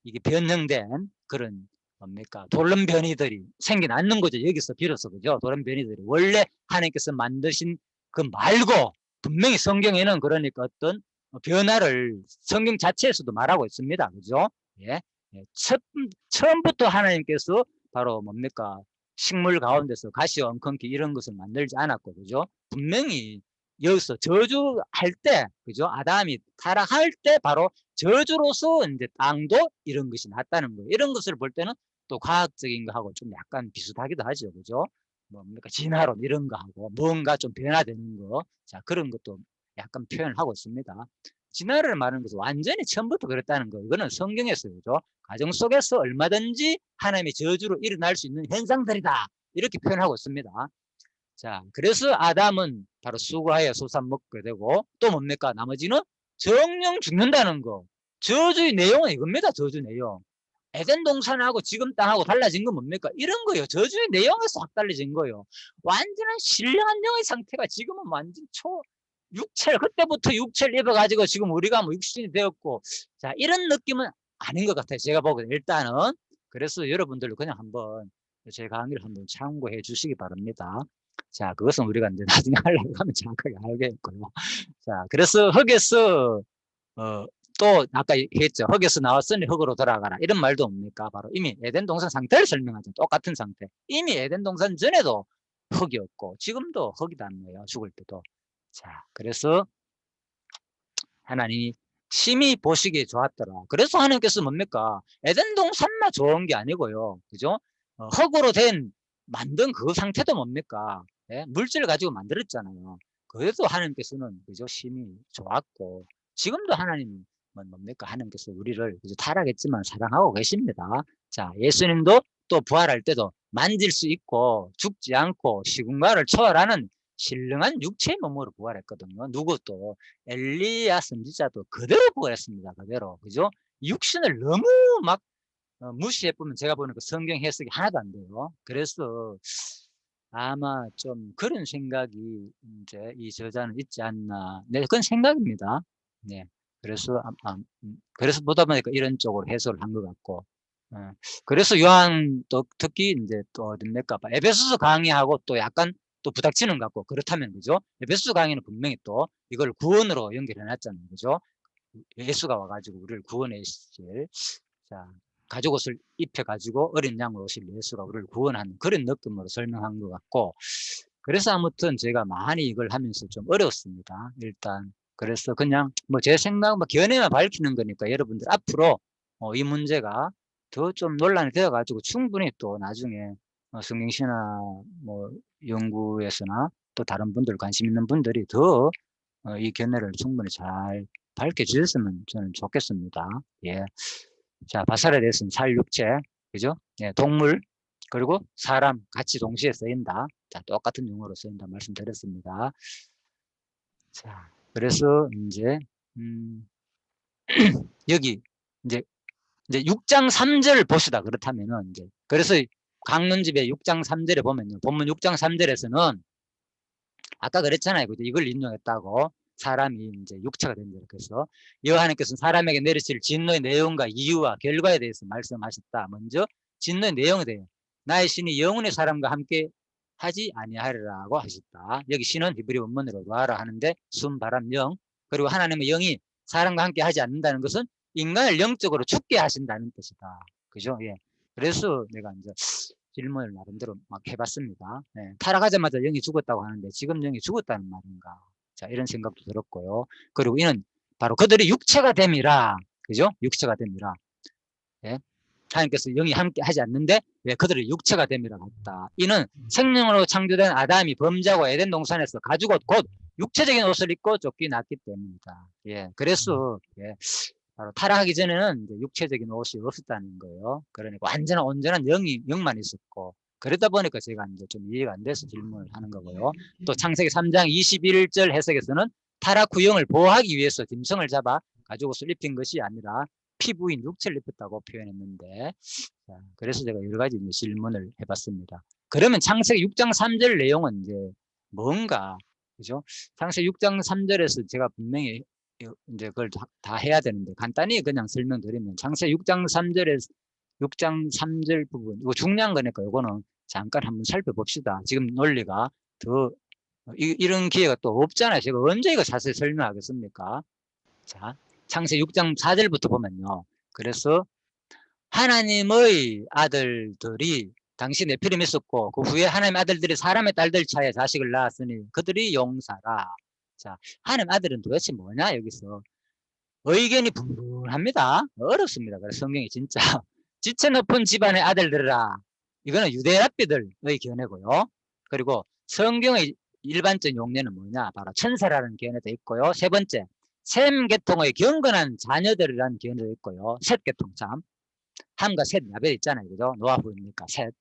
이게 변형된 그런 뭡니까 돌연 변이들이 생겨나는 거죠. 여기서 비로소 그죠. 돌연 변이들이 원래 하나님께서 만드신 그 말고 분명히 성경에는 그러니까 어떤 변화를 성경 자체에서도 말하고 있습니다. 그죠? 예. 예. 처음부터 하나님께서 바로 뭡니까 식물 가운데서 가시 엉겅퀴 이런 것을 만들지 않았고 그죠? 분명히 여기서 저주할 때, 그죠? 아담이 타락할 때 바로 저주로서 이제 땅도 이런 것이 났다는 거예요. 이런 것을 볼 때는 또 과학적인 거하고 좀 약간 비슷하기도 하죠. 그죠? 뭡니까? 진화론 이런 거하고 뭔가 좀 변화되는 거. 자, 그런 것도 약간 표현을 하고 있습니다. 진화를 말하는 것은 완전히 처음부터 그랬다는 거. 이거는 성경에서, 그죠? 가정 속에서 얼마든지 하나님의 저주로 일어날 수 있는 현상들이다. 이렇게 표현하고 있습니다. 자, 그래서 아담은 바로 수고하여 소산 먹게 되고 또 뭡니까? 나머지는 정령 죽는다는 거. 저주의 내용은 이겁니다. 저주 내용. 에덴 동산하고 지금 땅하고 달라진 건 뭡니까? 이런 거예요. 저주의 내용에서 확 달라진 거예요. 완전한 신령한 영의 상태가 지금은 완전 육체를, 그때부터 육체를 입어가지고 지금 우리가 뭐 육신이 되었고, 자, 이런 느낌은 아닌 것 같아요. 제가 보기에는 일단은. 그래서 여러분들도 그냥 한번 제 강의를 한번 참고해 주시기 바랍니다. 자, 그것은 우리가 이제 나중에 하려고 하면 정확하게 알겠고요. 자, 그래서 흙에서, 또 아까 했죠. 흙에서 나왔으니 흙으로 돌아가라. 이런 말도 옵니까? 바로 이미 에덴 동산 상태를 설명하죠. 똑같은 상태. 이미 에덴 동산 전에도 흙이었고 지금도 흙이라는 거예요. 죽을 때도. 자, 그래서 하나님이 심히 보시기에 좋았더라. 그래서 하나님께서 뭡니까? 에덴 동산만 좋은 게 아니고요. 그죠? 흙으로 만든 그 상태도 뭡니까? 예? 물질을 가지고 만들었잖아요. 그래도 하나님께서는 그죠? 심히 좋았고 지금도 하나님은 뭡니까? 하나님께서 우리를 그죠? 타락했지만 사랑하고 계십니다. 자, 예수님도 또 부활할 때도 만질 수 있고 죽지 않고 시공간을 초월하는 신령한 육체의 몸으로 부활했거든요. 누구도 엘리야 선지자도 그대로 부활했습니다. 그대로. 그죠? 육신을 너무 막 무시해보면 제가 보는 그 성경 해석이 하나도 안 돼요. 그래서 아마 좀 그런 생각이 이제 이 저자는 있지 않나. 네, 그건 생각입니다. 네. 그래서, 그래서 보다 보니까 이런 쪽으로 해석을 한 것 같고. 그래서 요한 또 특히 이제 또 어딥니까? 에베소서 강의하고 또 약간 또 부닥치는 것 같고. 그렇다면, 그죠? 에베소서 강의는 분명히 또 이걸 구원으로 연결해 놨잖아요. 그죠? 예수가 와가지고 우리를 구원해 주실. 자, 가죽 옷을 입혀가지고 어린 양으로 오실 예수가 우리를 구원하는 그런 느낌으로 설명한 것 같고, 그래서 아무튼 제가 많이 이걸 하면서 좀 어려웠습니다. 일단. 그래서 그냥 뭐 제 생각, 뭐 견해만 밝히는 거니까 여러분들 앞으로 이 문제가 더 좀 논란이 되어가지고 충분히 또 나중에 성경신화 뭐 연구에서나 또 다른 분들 관심 있는 분들이 더 이 견해를 충분히 잘 밝혀주셨으면 저는 좋겠습니다. 예. 자, 바살에 대해서는 살육체, 그죠? 예, 동물, 그리고 사람 같이 동시에 쓰인다. 자, 똑같은 용어로 쓰인다 말씀드렸습니다. 자, 그래서 이제, 여기, 이제 6장 3절 보시다. 그렇다면은, 이제, 그래서 강론집의 6장 3절에 보면요. 본문 6장 3절에서는 아까 그랬잖아요. 그죠? 이걸 인용했다고. 사람이 이제 육체가 된다. 그래서 여호와께서는 사람에게 내리실 진노의 내용과 이유와 결과에 대해서 말씀하셨다. 먼저 진노의 내용에 대해 나의 신이 영혼의 사람과 함께 하지 아니하리라고 하셨다. 여기 신은 히브리 원문으로 루아라 하는데 숨, 바람, 영. 그리고 하나님의 영이 사람과 함께 하지 않는다는 것은 인간을 영적으로 죽게 하신다는 뜻이다. 그죠? 예. 그래서 내가 이제 질문을 나름대로 막 해봤습니다. 예, 타락하자마자 영이 죽었다고 하는데 지금 영이 죽었다는 말인가? 자, 이런 생각도 들었고요. 그리고 이는 바로 그들이 육체가 됨이라, 그죠? 육체가 됨이라. 예? 하나님께서 영이 함께 하지 않는데 왜 그들이 육체가 됨이라 했다. 이는 생명으로 창조된 아담이 범죄하고 에덴 동산에서 가죽옷 곧 육체적인 옷을 입고 쫓겨났기 때문이다. 예, 그래서 예, 바로 타락하기 전에는 이제 육체적인 옷이 없었다는 거예요. 그러니까 완전한 온전한 영만 있었고, 그러다 보니까 제가 이제 좀 이해가 안 돼서 질문을 하는 거고요. 또 창세기 3장 21절 해석에서는 타락 후 영을 보호하기 위해서 짐승을 잡아 가죽 옷을 입힌 것이 아니라 피부인 육체를 입혔다고 표현했는데, 자, 그래서 제가 여러 가지 이제 질문을 해봤습니다. 그러면 창세기 6장 3절 내용은 이제 뭔가, 그죠? 창세기 6장 3절에서 제가 분명히 이제 그걸 다 해야 되는데 간단히 그냥 설명드리면 창세기 6장 3절에서 6장 3절 부분, 이거 중요한 거니까 이거는 잠깐 한번 살펴봅시다. 지금 논리가 더 이런 기회가 또 없잖아요. 제가 언제 이거 자세히 설명하겠습니까? 자, 창세기 6장 4절부터 보면요. 그래서 하나님의 아들들이 당시 네피림이 있었고 그 후에 하나님의 아들들이 사람의 딸들 차에 자식을 낳았으니 그들이 용사라. 자, 하나님 아들은 도대체 뭐냐 여기서 의견이 분분합니다. 어렵습니다. 그래서 성경이 진짜 지체 높은 집안의 아들들이라. 이거는 유대 랍비들의 견해고요. 그리고 성경의 일반적 용례는 뭐냐? 바로 천사라는 견해도 있고요. 세 번째, 셈 계통의 경건한 자녀들이라는 견해도 있고요. 셋 계통 참. 함과 셋 야벨 있잖아요. 그죠? 노아 후입니까? 셋.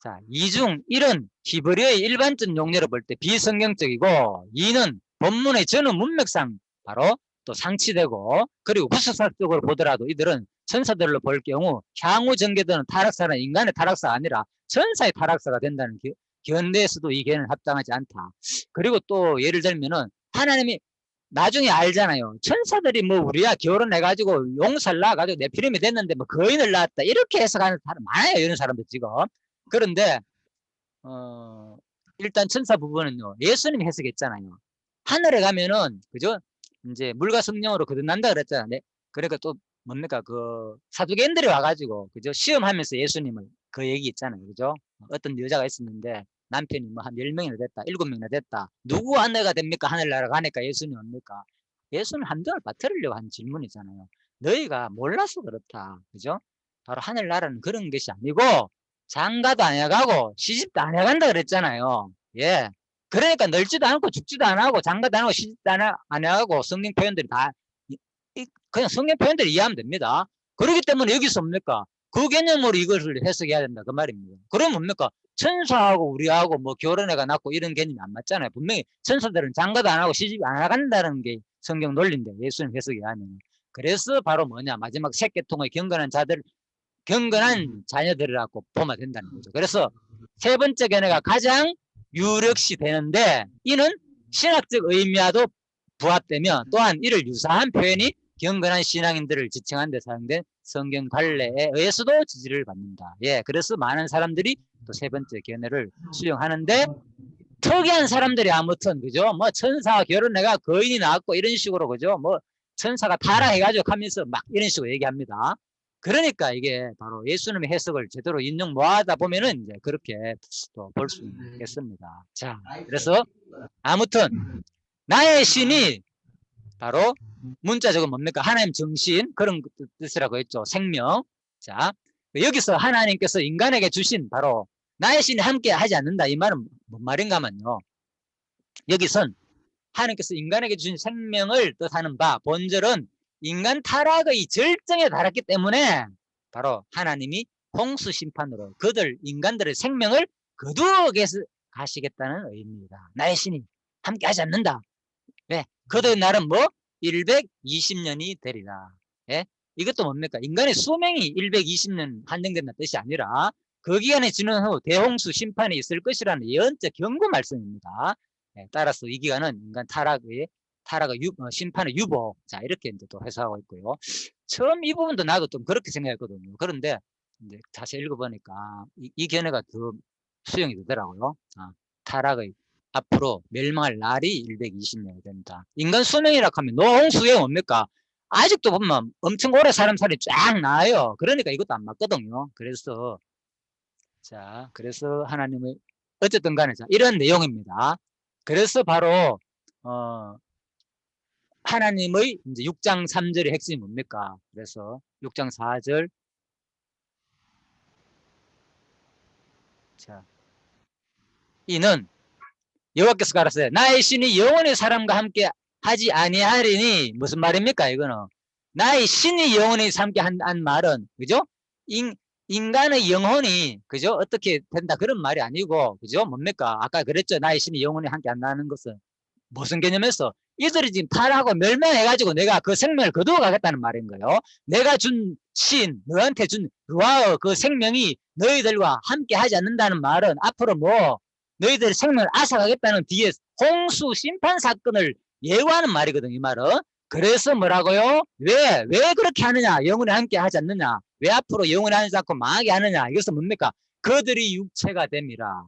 자, 이중 1은 히브리어의 일반적 용례로 볼 때 비성경적이고 2는 본문의 전후 문맥상 바로 또 상치되고 그리고 구속사적으로 보더라도 이들은 천사들로 볼 경우 향후 전개되는 타락사는 인간의 타락사가 아니라 천사의 타락사가 된다는 견해에서도 이 견해는 합당하지 않다. 그리고 또 예를 들면은 하나님이 나중에 알잖아요. 천사들이 뭐 우리야 결혼해가지고 용사를 낳아가지고 네피림이 됐는데 뭐 거인을 낳았다 이렇게 해석하는 사람 많아요. 이런 사람들 지금. 그런데 일단 천사 부분은요. 예수님이 해석했잖아요. 하늘에 가면은 그죠? 이제 물과 성령으로 거듭난다 그랬잖아요. 네. 그러니까 또 뭡니까 그 사두개인들이 와가지고 그죠? 시험하면서 예수님을 그 얘기 있잖아요. 그죠? 어떤 여자가 있었는데 남편이 뭐 한 10명이나 됐다, 7명이나 됐다. 누구 아내가 됩니까? 하늘나라 가니까 예수님 옵니까? 예수님 함정을 빠뜨리려고 하는 질문이잖아요. 너희가 몰라서 그렇다. 그죠? 바로 하늘나라는 그런 것이 아니고 장가도 안 해가고 시집도 안 해간다 그랬잖아요. 예. 그러니까 늙지도 않고 죽지도 안 하고 장가도 안 하고 시집도 안 해가고 성경 표현들이 다 그냥 성경 표현대로 이해하면 됩니다. 그렇기 때문에 여기서 뭡니까? 그 개념으로 이것을 해석해야 된다. 그 말입니다. 그럼 뭡니까? 천사하고 우리하고 뭐 결혼해가 낳고 이런 개념이 안 맞잖아요. 분명히 천사들은 장가도 안 하고 시집 안 나간다는 게 성경 논리인데 예수님 해석이 아니에요. 그래서 바로 뭐냐? 마지막 색계통의 경건한 자들, 경건한 자녀들이라고 보면 된다는 거죠. 그래서 세 번째 견해가 가장 유력시 되는데 이는 신학적 의미와도 부합되며 또한 이를 유사한 표현이 경건한 신앙인들을 지칭하는 데 사용된 성경 관례에 의해서도 지지를 받는다. 예, 그래서 많은 사람들이 또 세 번째 견해를 수용하는데 특이한 사람들이 아무튼 그죠? 뭐 천사와 결혼해가 거인이 나왔고 이런 식으로 그죠? 뭐 천사가 타락해가지고 하면서 막 이런 식으로 얘기합니다. 그러니까 이게 바로 예수님의 해석을 제대로 인용 모아다 보면은 이제 그렇게 또 볼 수 있겠습니다. 자, 그래서 아무튼 나의 신이 바로 문자적은 뭡니까? 하나님 정신 그런 뜻이라고 했죠. 생명. 자, 여기서 하나님께서 인간에게 주신 바로 나의 신이 함께 하지 않는다. 이 말은 뭔 말인가면요. 여기선 하나님께서 인간에게 주신 생명을 뜻하는 바 본절은 인간 타락의 절정에 달했기 때문에 바로 하나님이 홍수 심판으로 그들 인간들의 생명을 거두어 가시겠다는 의미입니다. 나의 신이 함께 하지 않는다. 네, 그들의 날은 뭐 120년이 되리라. 예? 이것도 뭡니까? 인간의 수명이 120년 한정된다는 뜻이 아니라 그 기간에 지난 후 대홍수 심판이 있을 것이라는 예언적 경고 말씀입니다. 예, 따라서 이 기간은 인간 타락의 심판의 유보. 자, 이렇게 이제 또 해석하고 있고요. 처음 이 부분도 나도 좀 그렇게 생각했거든요. 그런데 이제 자세히 읽어보니까 이 견해가 더 수용이 되더라고요. 타락의 앞으로 멸망할 날이 120년이 된다. 인간 수명이라 하면 노홍수에 뭡니까? 아직도 보면 엄청 오래 사는 사람이 쫙 나와요. 그러니까 이것도 안 맞거든요. 그래서 자, 그래서 하나님의 어쨌든 간에 자, 이런 내용입니다. 그래서 바로 하나님의 이제 6장 3절의 핵심이 뭡니까? 그래서 6장 4절 자, 이는 여호와께서 가라사대 나의 신이 영원히 사람과 함께 하지 아니하리니 무슨 말입니까? 이거는 나의 신이 영원히 함께 한 말은 그죠? 인간의 영혼이 그죠? 어떻게 된다 그런 말이 아니고 그죠? 뭡니까? 아까 그랬죠. 나의 신이 영원히 함께 한다는 것은 무슨 개념에서 이들이 지금 타락하고 멸망해가지고 내가 그 생명을 거두어 가겠다는 말인 거예요. 내가 준 신, 너한테 준 루아의 그 생명이 너희들과 함께 하지 않는다는 말은 앞으로 뭐 너희들의 생명을 앗아가겠다는 뒤에 홍수 심판 사건을 예고하는 말이거든요. 이 말은. 그래서 뭐라고요? 왜 그렇게 하느냐? 영원히 함께 하지 않느냐? 왜 앞으로 영원히 하지 않고 망하게 하느냐? 이것은 뭡니까? 그들이 육체가 됨이라.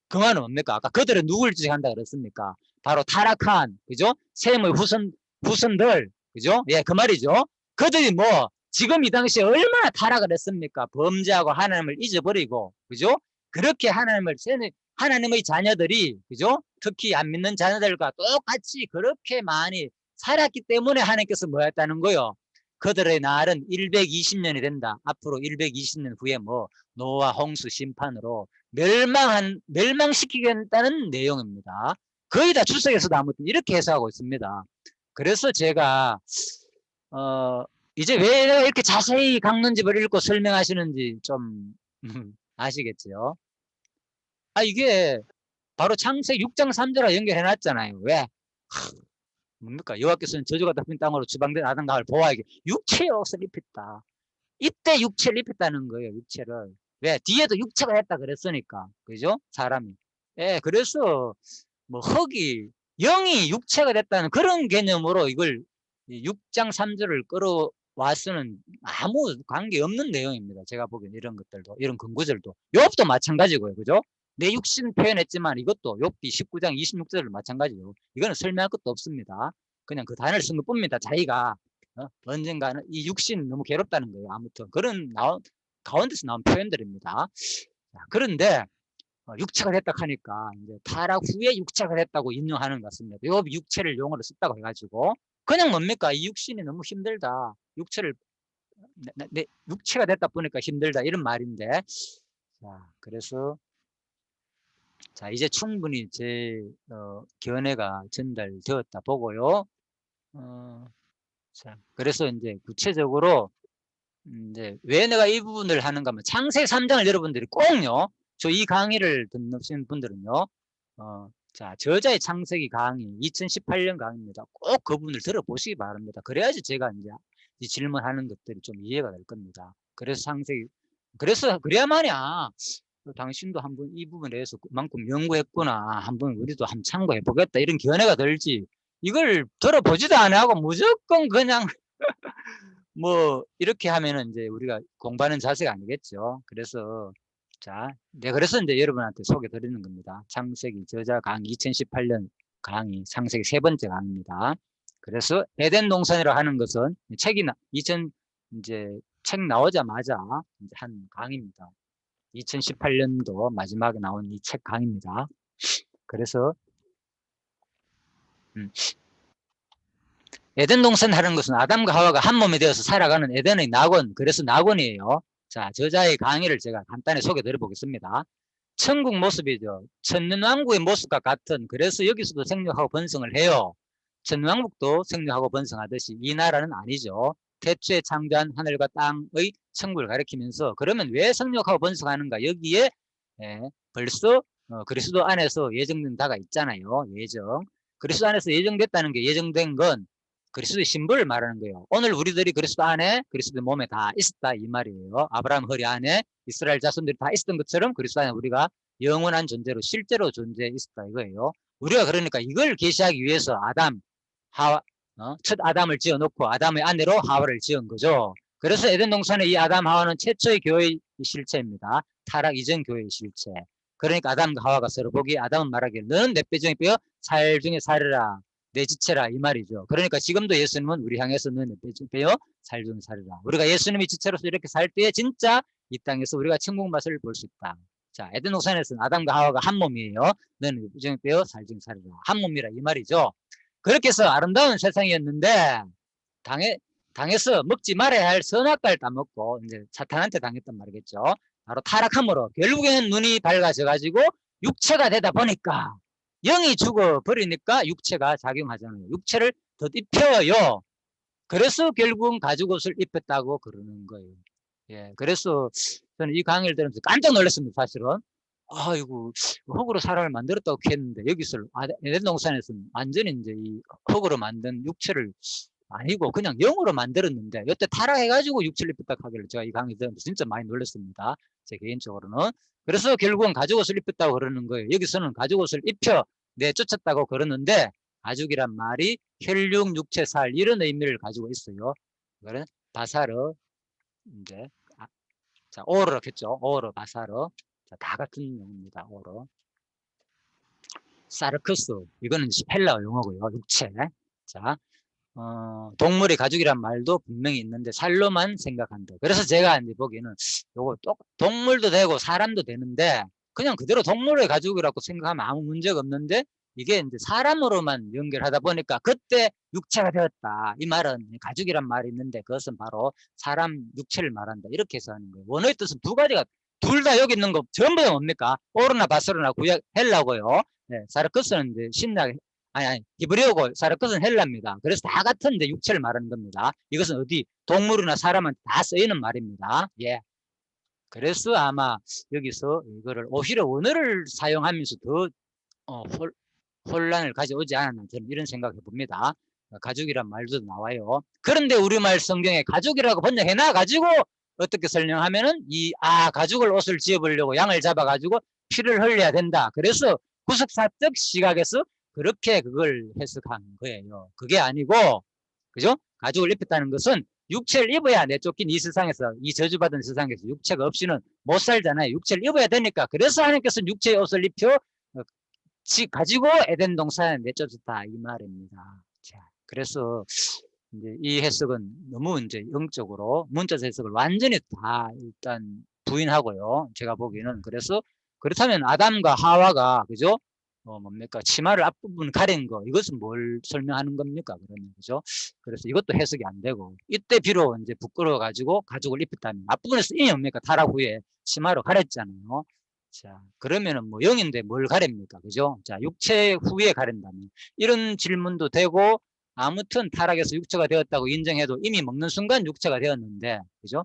그 말은 뭡니까? 아까 그들은 누굴 지적한다 그랬습니까? 바로 타락한, 그죠? 셈의 후손들, 그죠? 예, 그 말이죠. 그들이 뭐, 지금 이 당시에 얼마나 타락을 했습니까? 범죄하고 하나님을 잊어버리고, 그죠? 그렇게 하나님의 자녀들이, 그죠? 특히 안 믿는 자녀들과 똑같이 그렇게 많이 살았기 때문에 하나님께서 뭐 했다는 거요? 그들의 날은 120년이 된다. 앞으로 120년 후에 뭐, 노아 홍수 심판으로 멸망시키겠다는 내용입니다. 거의 다 출석에서도 아무튼 이렇게 해석하고 있습니다. 그래서 제가 이제 왜 내가 이렇게 자세히 강론집을 읽고 설명하시는지 좀 아시겠죠? 이게 바로 창세기 6장 3절과 연결해 놨잖아요. 왜? 뭡니까? 여호와께서는 저주가 덮인 땅으로 주방된 아담과 하와를 보호하게 육체의 옷을 입혔다. 이때 육체를 입혔다는 거예요. 육체를. 왜? 뒤에도 육체가 됐다 그랬으니까. 그죠? 사람이. 예, 그래서 뭐 흙이 영이 육체가 됐다는 그런 개념으로 이걸 6장 3절을 끌어와서는 아무 관계없는 내용입니다. 제가 보기엔 이런 것들도 이런 근구절도 욥도 마찬가지고요. 그죠? 내 육신 표현했지만 이것도 욥기 19장 26절을 마찬가지요. 이거는 설명할 것도 없습니다. 그냥 그 단어를 쓴 것뿐입니다. 자기가 언젠가는 이 육신이 너무 괴롭다는 거예요. 아무튼 그런 가운데서 나온 표현들입니다. 자, 그런데 육체가 됐다 하니까 이제 타락 후에 육체가 됐다고 인용하는 것 같습니다. 요 육체를 용어로 썼다고 해가지고 그냥 뭡니까? 이 육신이 너무 힘들다. 육체를 내 육체가 됐다 보니까 힘들다 이런 말인데 자 그래서 자 이제 충분히 제 견해가 전달되었다 보고요. 자 그래서 이제 구체적으로 이제 왜 내가 이 부분을 하는가 하면 창세기 3장을 여러분들이 꼭요. 저 이 강의를 듣는 분들은요. 자 저자의 창세기 강의 2018년 강의입니다. 꼭 그 부분을 들어보시기 바랍니다. 그래야지 제가 이제 이 질문하는 것들이 좀 이해가 될 겁니다. 그래서 창세기 그래서 그래야만이야. 당신도 한번 이 부분에 대해서 그만큼 연구했구나. 한번 우리도 한번 참고해 보겠다. 이런 견해가 들지. 이걸 들어보지도 않아 하고 무조건 그냥 뭐 이렇게 하면은 이제 우리가 공부하는 자세가 아니겠죠. 그래서 자, 네 그래서 이제 여러분한테 소개 드리는 겁니다. 창세기 저자 강의 2018년 강의 창세기 세 번째 강의입니다. 그래서 에덴 동산이라 하는 것은 책이 2000 이제 책 나오자마자 이제 한 강의입니다. 2018년도 마지막에 나온 이 책 강의입니다. 그래서 에덴 동산 하는 것은 아담과 하와가 한 몸이 되어서 살아가는 에덴의 낙원, 그래서 낙원이에요. 자, 저자의 강의를 제가 간단히 소개 드려보겠습니다. 천국 모습이죠. 천년왕국의 모습과 같은, 그래서 여기서도 생육하고 번성을 해요. 천년왕국도 생육하고 번성하듯이 이 나라는 아니죠. 태초에 창조한 하늘과 땅의 천국을 가리키면서 그러면 왜 생육하고 번성하는가? 여기에 벌써 그리스도 안에서 예정된 바가 있잖아요. 예정. 그리스도 안에서 예정됐다는 게 예정된 건 그리스도의 신분을 말하는 거예요. 오늘 우리들이 그리스도 안에 그리스도의 몸에 다 있었다 이 말이에요. 아브라함 허리 안에 이스라엘 자손들이 다 있었던 것처럼 그리스도 안에 우리가 영원한 존재로 실제로 존재해 있었다 이거예요. 우리가 그러니까 이걸 계시하기 위해서 아담, 하와, 첫 아담을 지어놓고 아담의 아내로 하와를 지은 거죠. 그래서 에덴 동산에 이 아담 하와는 최초의 교회의 실체입니다. 타락 이전 교회의 실체. 그러니까 아담과 하와가 서로 보기에 아담은 말하기를 너는 내 뼈 중에 뼈, 살 중에 살이라. 내 지체라 이 말이죠. 그러니까 지금도 예수님은 우리 향해서 너는 내 뼈, 살 중에 살이라. 우리가 예수님이 지체로서 이렇게 살 때에 진짜 이 땅에서 우리가 천국 맛을 볼 수 있다. 자, 에덴 동산에서는 아담과 하와가 한 몸이에요. 너는 내 뼈 중에 뼈, 살 중에 살이라. 한 몸이라 이 말이죠. 그렇게 해서 아름다운 세상이었는데 당해서 먹지 말아야 할 선악과를 따먹고 이제 사탄한테 당했단 말이겠죠. 바로 타락함으로 결국에는 눈이 밝아져 가지고 육체가 되다 보니까 영이 죽어버리니까 육체가 작용하잖아요. 육체를 덧입혀요. 그래서 결국은 가죽옷을 입혔다고 그러는 거예요. 예, 그래서 저는 이 강의를 들으면서 깜짝 놀랐습니다. 사실은. 아이고, 흙으로 사람을 만들었다고 했는데 여기서 에덴 동산에서는 완전히 이제 이 흙으로 만든 육체를 아니고 그냥 영으로 만들었는데 여태 타락해가지고 육체를 입혔다 하기를 제가 이 강의 들으면서 진짜 많이 놀랐습니다. 제 개인적으로는. 그래서 결국은 가죽옷을 입혔다고 그러는 거예요. 여기서는 가죽옷을 입혀 내쫓았다고 그러는데 가죽이란 말이 혈육, 육체, 살 이런 의미를 가지고 있어요. 그거는 바사르 이제 자 오르 했죠. 오르, 바사르 자, 다 같은 용어입니다. 오르. 사르크스 이거는 헬라어 용어고요. 육체. 자 동물의 가죽이란 말도 분명히 있는데 살로만 생각한다. 그래서 제가 이제 보기에는 요거 동물도 되고 사람도 되는데 그냥 그대로 동물의 가죽이라고 생각하면 아무 문제가 없는데 이게 이제 사람으로만 연결하다 보니까 그때 육체가 되었다. 이 말은 가죽이란 말이 있는데 그것은 바로 사람 육체를 말한다. 이렇게 해서 하는 거예요. 원어의 뜻은 두 가지가 둘 다 여기 있는 거 전부 다 뭡니까? 오르나 바스르나 구약 헬라고요. 네, 사르크스는 이제 신약 아니 히브리어고 사르크스는 헬라입니다. 그래서 다 같은데 육체를 말하는 겁니다. 이것은 어디 동물이나 사람한테 다 쓰이는 말입니다. 예. 그래서 아마 여기서 이거를 오히려 원어를 사용하면서 더 혼란을 가져오지 않았나 저는 이런 생각을 봅니다. 가죽이란 말도 나와요. 그런데 우리말 성경에 가죽이라고 번역해놔 가지고 어떻게 설명하면은 가죽을 옷을 지어보려고 양을 잡아가지고 피를 흘려야 된다. 그래서 구속사적 시각에서 그렇게 그걸 해석한 거예요. 그게 아니고, 그죠? 가죽을 입혔다는 것은 육체를 입어야 내쫓긴 이 세상에서, 이 저주받은 세상에서 육체가 없이는 못 살잖아요. 육체를 입어야 되니까. 그래서 하나님께서는 육체의 옷을 입혀 가지고 에덴 동산에 내쫓았다. 이 말입니다. 자, 그래서 이제 이 해석은 너무 이제 영적으로 문자적 해석을 완전히 다 일단 부인하고요. 제가 보기에는. 그래서 그렇다면 아담과 하와가, 그죠? 뭡니까? 치마를 앞부분 가린 거, 이것은 뭘 설명하는 겁니까? 그러면, 그죠? 그래서 이것도 해석이 안 되고, 이때 비록 이제 부끄러워가지고 가죽을 입혔다면, 앞부분에 쓰임이 뭡니까? 타락 후에 치마로 가렸잖아요. 자, 그러면은 뭐 영인데 뭘 가립니까? 그죠? 자, 육체 후에 가린다면. 이런 질문도 되고, 아무튼 타락해서 육체가 되었다고 인정해도 이미 먹는 순간 육체가 되었는데, 그죠?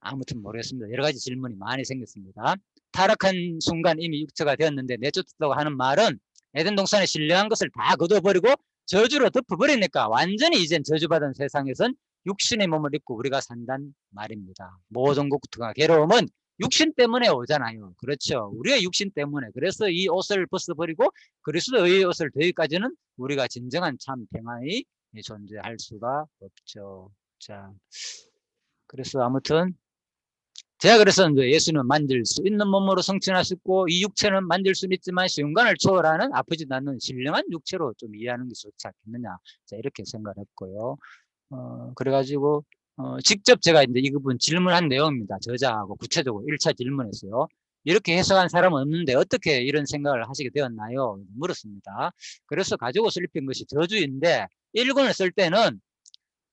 아무튼 모르겠습니다. 여러 가지 질문이 많이 생겼습니다. 타락한 순간 이미 육체가 되었는데 내쫓았다고 하는 말은 에덴 동산에 신령한 것을 다 거둬버리고 저주로 덮어버리니까 완전히 이젠 저주받은 세상에선 육신의 몸을 입고 우리가 산단 말입니다. 모든 고통과 괴로움은 육신 때문에 오잖아요. 그렇죠. 우리의 육신 때문에. 그래서 이 옷을 벗어버리고 그리스도의 옷을 더기까지는 우리가 진정한 참 평안이 존재할 수가 없죠. 자, 그래서 아무튼 제가 그래서 이제 예수는 만질 수 있는 몸으로 성취하셨고 이 육체는 만질 수는 있지만 시간을 초월하는 아프지도 않는 신령한 육체로 좀 이해하는 게 좋지 않겠느냐. 자, 이렇게 생각했고요. 그래가지고 직접 제가 이제 이 부분 질문한 내용입니다. 저자하고 구체적으로 1차 질문했어요. 이렇게 해석한 사람은 없는데 어떻게 이런 생각을 하시게 되었나요? 물었습니다. 그래서 가죽옷을 입힌 것이 저주인데 1권을 쓸 때는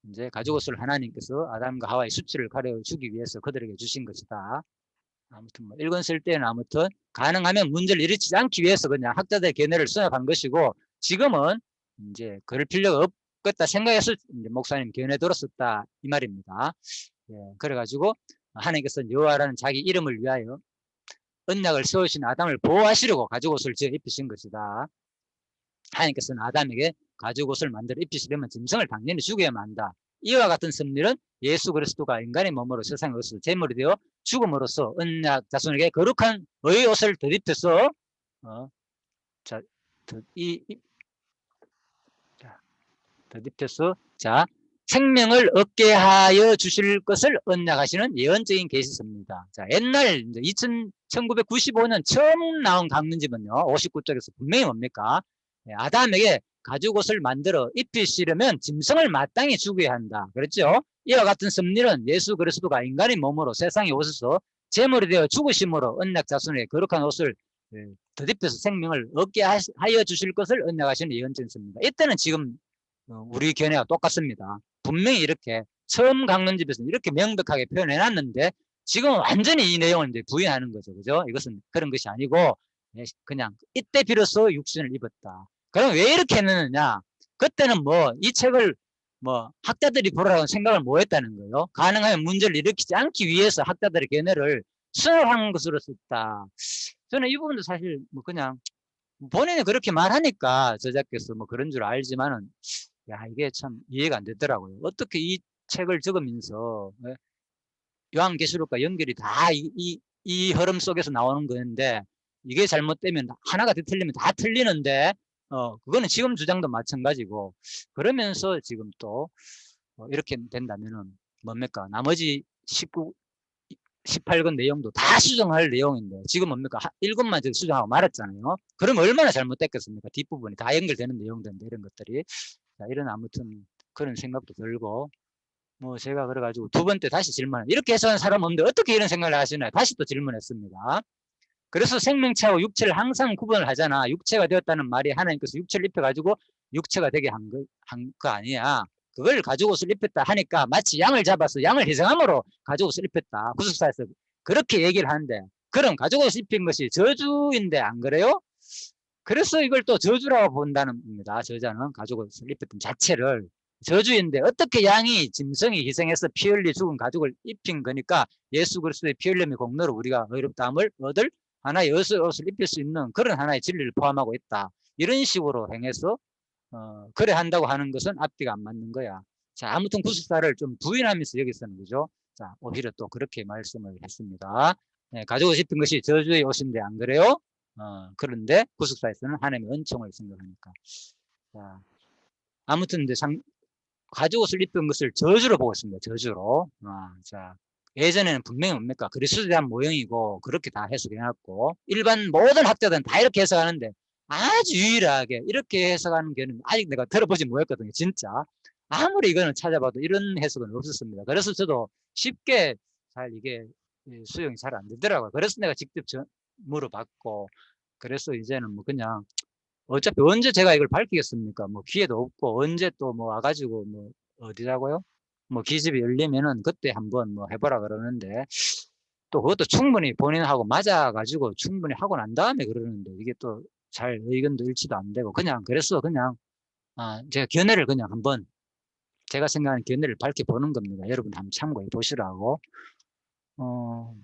이제 가죽옷을 하나님께서 아담과 하와의 수치를 가려주기 위해서 그들에게 주신 것이다. 아무튼 뭐 1권 쓸 때는 아무튼 가능하면 문제를 일으키지 않기 위해서 그냥 학자들의 견해를 수납한 것이고 지금은 이제 그럴 필요가 없겠다 생각해서 이제 목사님 견해 들었었다 이 말입니다. 예, 그래가지고 하나님께서 여호와라는 자기 이름을 위하여 언약을 세우신 아담을 보호하시려고 가죽옷을 지어 입히신 것이다. 하나님께서는 아담에게 가죽옷을 만들어 입히시려면 짐승을 당연히 죽여야만 한다. 이와 같은 섭리는 예수 그리스도가 인간의 몸으로 세상의 옷을 제물이 되어 죽음으로써 언약 자손에게 거룩한 의의 옷을 덧입혀서 덧입혀서 생명을 얻게 하여 주실 것을 언약하시는 예언적인 계시서입니다. 자, 옛날 1995년 처음 나온 강론집은요 59쪽에서 분명히 뭡니까? 아담에게 가죽옷을 만들어 입히시려면 짐승을 마땅히 죽여야 한다. 그렇죠? 이와 같은 섭리는 예수 그리스도가 인간의 몸으로 세상에 오셔서 제물이 되어 죽으심으로 언약 자손에게 거룩한 옷을 덧입혀서 생명을 얻게 하여 주실 것을 언약하시는 예언적인 섭니다. 이때는 지금 우리 견해가 똑같습니다. 분명히 이렇게 처음 강론집에서는 이렇게 명백하게 표현해놨는데 지금은 완전히 이 내용을 이제 부인하는 거죠. 그죠? 이것은 그런 것이 아니고 그냥 이때 비로소 육신을 입었다. 그럼 왜 이렇게 했느냐? 그때는 뭐 이 책을 뭐 학자들이 보라고 생각을 못 했다는 거예요. 가능하면 문제를 일으키지 않기 위해서 학자들의 견해를 수납한 것으로 썼다. 저는 이 부분도 사실 뭐 그냥 본인이 그렇게 말하니까 저자께서 뭐 그런 줄 알지만은 야, 이게 참 이해가 안 되더라고요. 어떻게 이 책을 적으면서 요한계시록과 연결이 다 이 흐름 속에서 나오는 건데 이게 잘못되면 하나가 틀리면 다 틀리는데 그거는 지금 주장도 마찬가지고 그러면서 지금 또 이렇게 된다면은 뭡니까? 나머지 18권 내용도 다 수정할 내용인데 지금 뭡니까? 1권만 수정하고 말았잖아요. 그럼 얼마나 잘못됐겠습니까? 뒷부분이 다 연결되는 내용들인데 이런 것들이. 자, 이런 아무튼 그런 생각도 들고 뭐 제가 그래가지고 두 번째 다시 질문 이렇게 해석하는 사람 없는데 어떻게 이런 생각을 하시나요? 다시 또 질문했습니다. 그래서 생명체하고 육체를 항상 구분을 하잖아. 육체가 되었다는 말이 하나님께서 육체를 입혀가지고 육체가 되게 한 거 아니야. 그걸 가죽옷을 입혔다 하니까 마치 양을 잡아서 양을 희생함으로 가죽옷을 입혔다. 구속사에서 그렇게 얘기를 하는데 그럼 가죽옷을 입힌 것이 저주인데 안 그래요? 그래서 이걸 또 저주라고 본다는 겁니다. 저자는 가죽옷을 입혔던 자체를 저주인데 어떻게 양이 짐승이 희생해서 피 흘리 죽은 가죽을 입힌 거니까 예수 그리스도의 피 흘림의 공로로 우리가 의롭다함을 얻을 하나의 옷을 입힐 수 있는 그런 하나의 진리를 포함하고 있다. 이런 식으로 행해서 그래 한다고 하는 것은 앞뒤가 안 맞는 거야. 자, 아무튼 구속사를 좀 부인하면서 여기서는 그죠? 자, 오히려 또 그렇게 말씀을 했습니다. 예, 가지고 싶은 것이 저주의 옷인데 안 그래요? 그런데 구속사에서는 하나님의 은총을 생각하니까. 자, 아무튼 이제 가지고 옷을 입던 것을 저주로 보고 있습니다. 저주로. 자, 예전에는 분명히 뭡니까? 그리스도에 대한 모형이고 그렇게 다 해석해놨고 일반 모든 학자들은 다 이렇게 해석하는데 아주 유일하게 이렇게 해석하는 게는 아직 내가 들어보지 못했거든요. 진짜. 아무리 이거는 찾아봐도 이런 해석은 없었습니다. 그래서 저도 쉽게 잘 이게 수용이 잘 안 되더라고요. 그래서 내가 직접 물어봤고 그래서 이제는 뭐 그냥 어차피 언제 제가 이걸 밝히겠습니까? 뭐 기회도 없고 언제 또 뭐 와가지고 뭐 어디라고요? 뭐 기습이 열리면은 그때 한번 뭐 해보라 그러는데 또 그것도 충분히 본인하고 맞아가지고 충분히 하고 난 다음에 그러는데 이게 또 잘 의견도 일치도 안 되고 그냥 그래서 그냥 제가 견해를 그냥 한번 제가 생각하는 견해를 밝혀보는 겁니다. 여러분 한번 참고해 보시라고.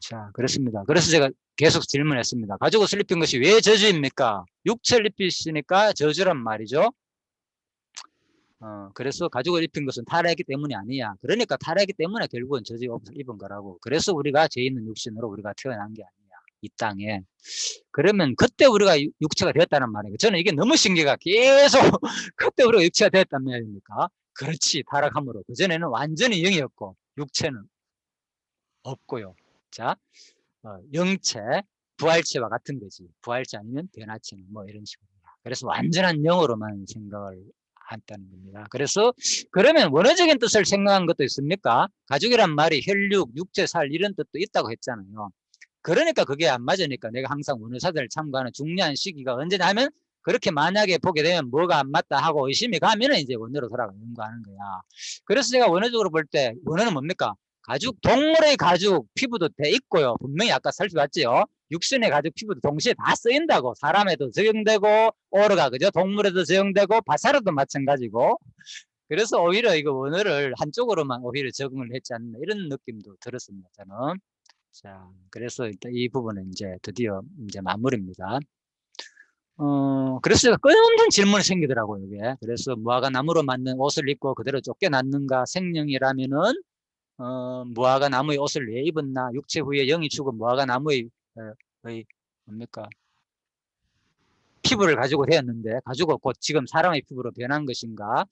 자, 그렇습니다. 그래서 제가 계속 질문했습니다. 가지고 옷을 입힌 것이 왜 저주입니까? 육체를 입히시니까 저주란 말이죠. 그래서 가죽을 입힌 것은 타락했기 때문이 아니야. 그러니까 타락했기 때문에 결국은 저주 옷을 입은 거라고. 그래서 우리가 죄 있는 육신으로 우리가 태어난 게 아니야. 이 땅에. 그러면 그때 우리가 육체가 되었다는 말이에요. 저는 이게 너무 신기해가 계속 그때 우리가 육체가 되었단 말입니까? 그렇지. 타락함으로. 그전에는 완전히 영이었고 육체는 없고요. 자, 영체, 부활체와 같은 거지. 부활체 아니면 변화체는 뭐 이런 식으로. 그래서 완전한 영으로만 생각을 한다는 겁니다. 그래서 그러면 원어적인 뜻을 생각한 것도 있습니까? 가죽이란 말이 혈육, 육체, 살 이런 뜻도 있다고 했잖아요. 그러니까 그게 안 맞으니까 내가 항상 원어사전을 참고하는 중요한 시기가 언제냐 하면 그렇게 만약에 보게 되면 뭐가 안 맞다 하고 의심이 가면은 이제 원어로 돌아가 연구하는 거야. 그래서 제가 원어적으로 볼 때 원어는 뭡니까? 가죽, 동물의 가죽 피부도 돼 있고요. 분명히 아까 살펴봤지요. 육신의 가죽 피부도 동시에 다 쓰인다고. 사람에도 적용되고 오르가 그죠? 동물에도 적용되고 바사라도 마찬가지고. 그래서 오히려 이거 원어를 한쪽으로만 오히려 적응을 했지 않나 이런 느낌도 들었습니다. 저는. 자, 그래서 일단 이 부분은 이제 드디어 이제 마무리입니다. 그래서 제가 끊임없는 질문이 생기더라고요, 이게. 그래서 무화과 나무로 만든 옷을 입고 그대로 쫓겨났는가? 생명이라면은, 무화과 나무의 옷을 왜 입었나? 육체 후에 영이 죽은 무화과 나무의, 뭡니까? 피부를 가지고 되었는데, 가지고 곧 지금 사람의 피부로 변한 것인가?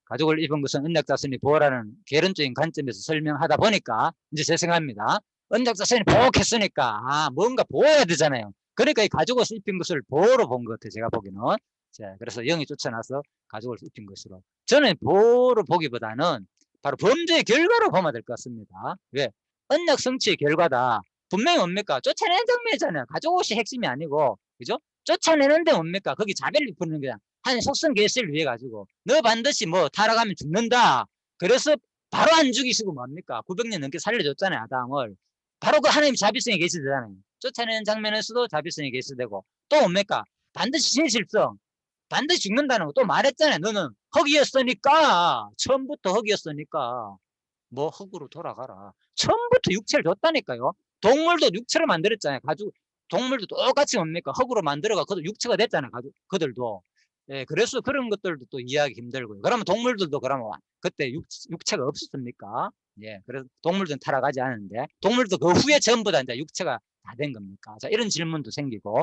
가죽을 입은 것은 언약자손이 보호라는 개론적인 관점에서 설명하다 보니까, 이제 제 생각입니다. 언약자손이 보호했으니까, 뭔가 보호해야 되잖아요. 그러니까 이 가죽을 입힌 것을 보호로 본 것 같아요, 제가 보기는. 자, 그래서 영이 쫓아나서 가죽을 입힌 것으로. 저는 보호로 보기보다는 바로 범죄의 결과로 보면 될 것 같습니다. 왜? 언약 성취의 결과다. 분명히 뭡니까? 쫓아내는 장면이잖아요. 가죽 옷이 핵심이 아니고, 그죠? 쫓아내는데 뭡니까? 거기 자벨을 부르는 거야. 한 속성 계시를 위해 가지고 너 반드시 뭐 타락하면 죽는다. 그래서 바로 안 죽이시고 뭡니까? 900년 넘게 살려줬잖아요, 아담을. 바로 그 하나님 자비성이 계시되잖아요. 쫓아내는 장면에서도 자비성이 계시되고 또 뭡니까? 반드시 진실성. 반드시 죽는다는 거 또 말했잖아요. 너는 흙이었으니까 처음부터 흙이었으니까 뭐 흙으로 돌아가라. 처음부터 육체를 줬다니까요. 동물도 육체를 만들었잖아요. 가지고 동물도 똑같이 뭡니까? 흙으로 만들어가 그들 육체가 됐잖아요. 그들도. 예, 그래서 그런 것들도 또 이해하기 힘들고요. 그러면 동물들도 그러면 그때 육체가 없었습니까? 예, 그래서 동물들은 타락하지 않은데 동물도 그 후에 전부 다 이제 육체가 다 된 겁니까? 자, 이런 질문도 생기고.